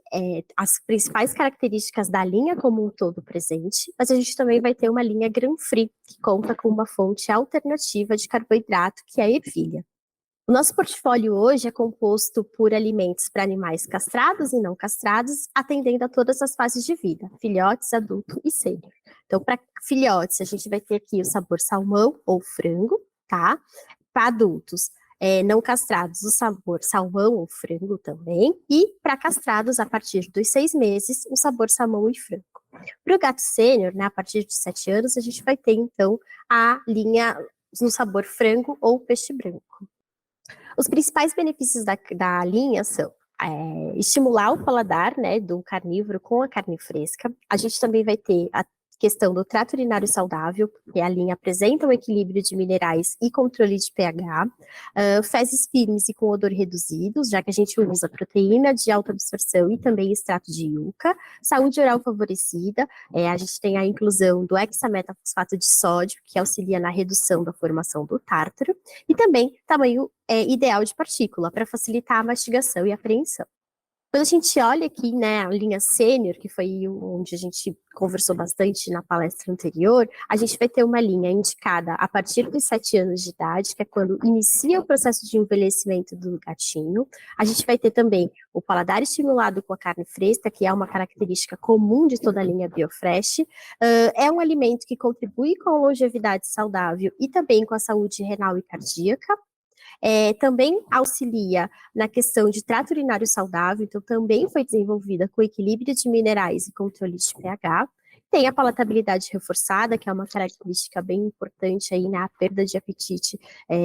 as principais características da linha como um todo presente, mas a gente também vai ter uma linha Gram-Free, que conta com uma fonte alternativa de carboidrato, que é a ervilha. O nosso portfólio hoje é composto por alimentos para animais castrados e não castrados, atendendo a todas as fases de vida, filhotes, adulto e sênior. Então, para filhotes, a gente vai ter aqui o sabor salmão ou frango, tá? Para adultos não castrados, o sabor salmão ou frango também. E para castrados, a partir dos 6 meses, o sabor salmão e frango. Para o gato sênior, né, a partir de 7 anos, a gente vai ter, então, a linha no sabor frango ou peixe branco. Os principais benefícios da linha são estimular o paladar, né, do carnívoro com a carne fresca. A gente também vai ter a questão do trato urinário saudável, que a linha apresenta um equilíbrio de minerais e controle de pH, fezes firmes e com odor reduzido, já que a gente usa proteína de alta absorção e também extrato de yuca, saúde oral favorecida, a gente tem a inclusão do hexametafosfato de sódio, que auxilia na redução da formação do tártaro, e também tamanho ideal de partícula, para facilitar a mastigação e apreensão. Quando a gente olha aqui, né, a linha sênior, que foi onde a gente conversou bastante na palestra anterior, a gente vai ter uma linha indicada a partir dos 7 anos de idade, que é quando inicia o processo de envelhecimento do gatinho. A gente vai ter também o paladar estimulado com a carne fresca, que é uma característica comum de toda a linha Biofresh. É um alimento que contribui com a longevidade saudável e também com a saúde renal e cardíaca. Também auxilia na questão de trato urinário saudável, então também foi desenvolvida com equilíbrio de minerais e controle de pH. Tem a palatabilidade reforçada, que é uma característica bem importante aí na perda de apetite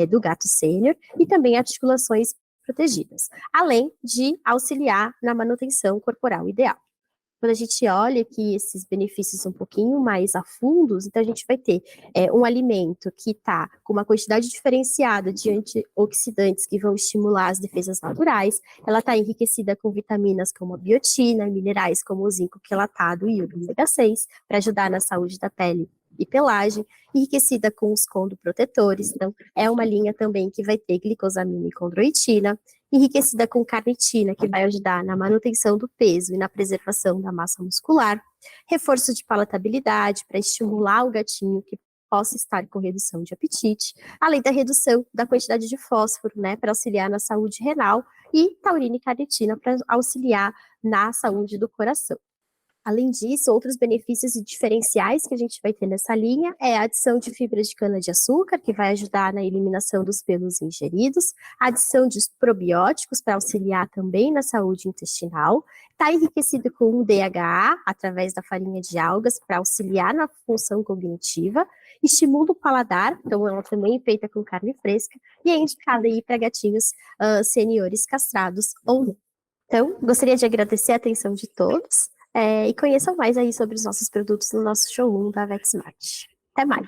do gato sênior, e também articulações protegidas, além de auxiliar na manutenção corporal ideal. Quando a gente olha aqui esses benefícios um pouquinho mais a fundos, então a gente vai ter um alimento que está com uma quantidade diferenciada de antioxidantes que vão estimular as defesas naturais, ela está enriquecida com vitaminas como a biotina, minerais como o zinco quelatado e o ômega 6, para ajudar na saúde da pele e pelagem, enriquecida com os condoprotetores, então é uma linha também que vai ter glicosamina e condroitina, enriquecida com carnitina, que vai ajudar na manutenção do peso e na preservação da massa muscular, reforço de palatabilidade para estimular o gatinho que possa estar com redução de apetite, além da redução da quantidade de fósforo, né, para auxiliar na saúde renal, e taurina e carnitina para auxiliar na saúde do coração. Além disso, outros benefícios e diferenciais que a gente vai ter nessa linha é a adição de fibra de cana-de-açúcar, que vai ajudar na eliminação dos pelos ingeridos, a adição de probióticos para auxiliar também na saúde intestinal, está enriquecido com DHA, através da farinha de algas, para auxiliar na função cognitiva, estimula o paladar, então ela também é feita com carne fresca, e é indicada aí para gatinhos seniores castrados ou não. Então, gostaria de agradecer a atenção de todos, e conheçam mais aí sobre os nossos produtos no nosso showroom da VetSmart. Até mais!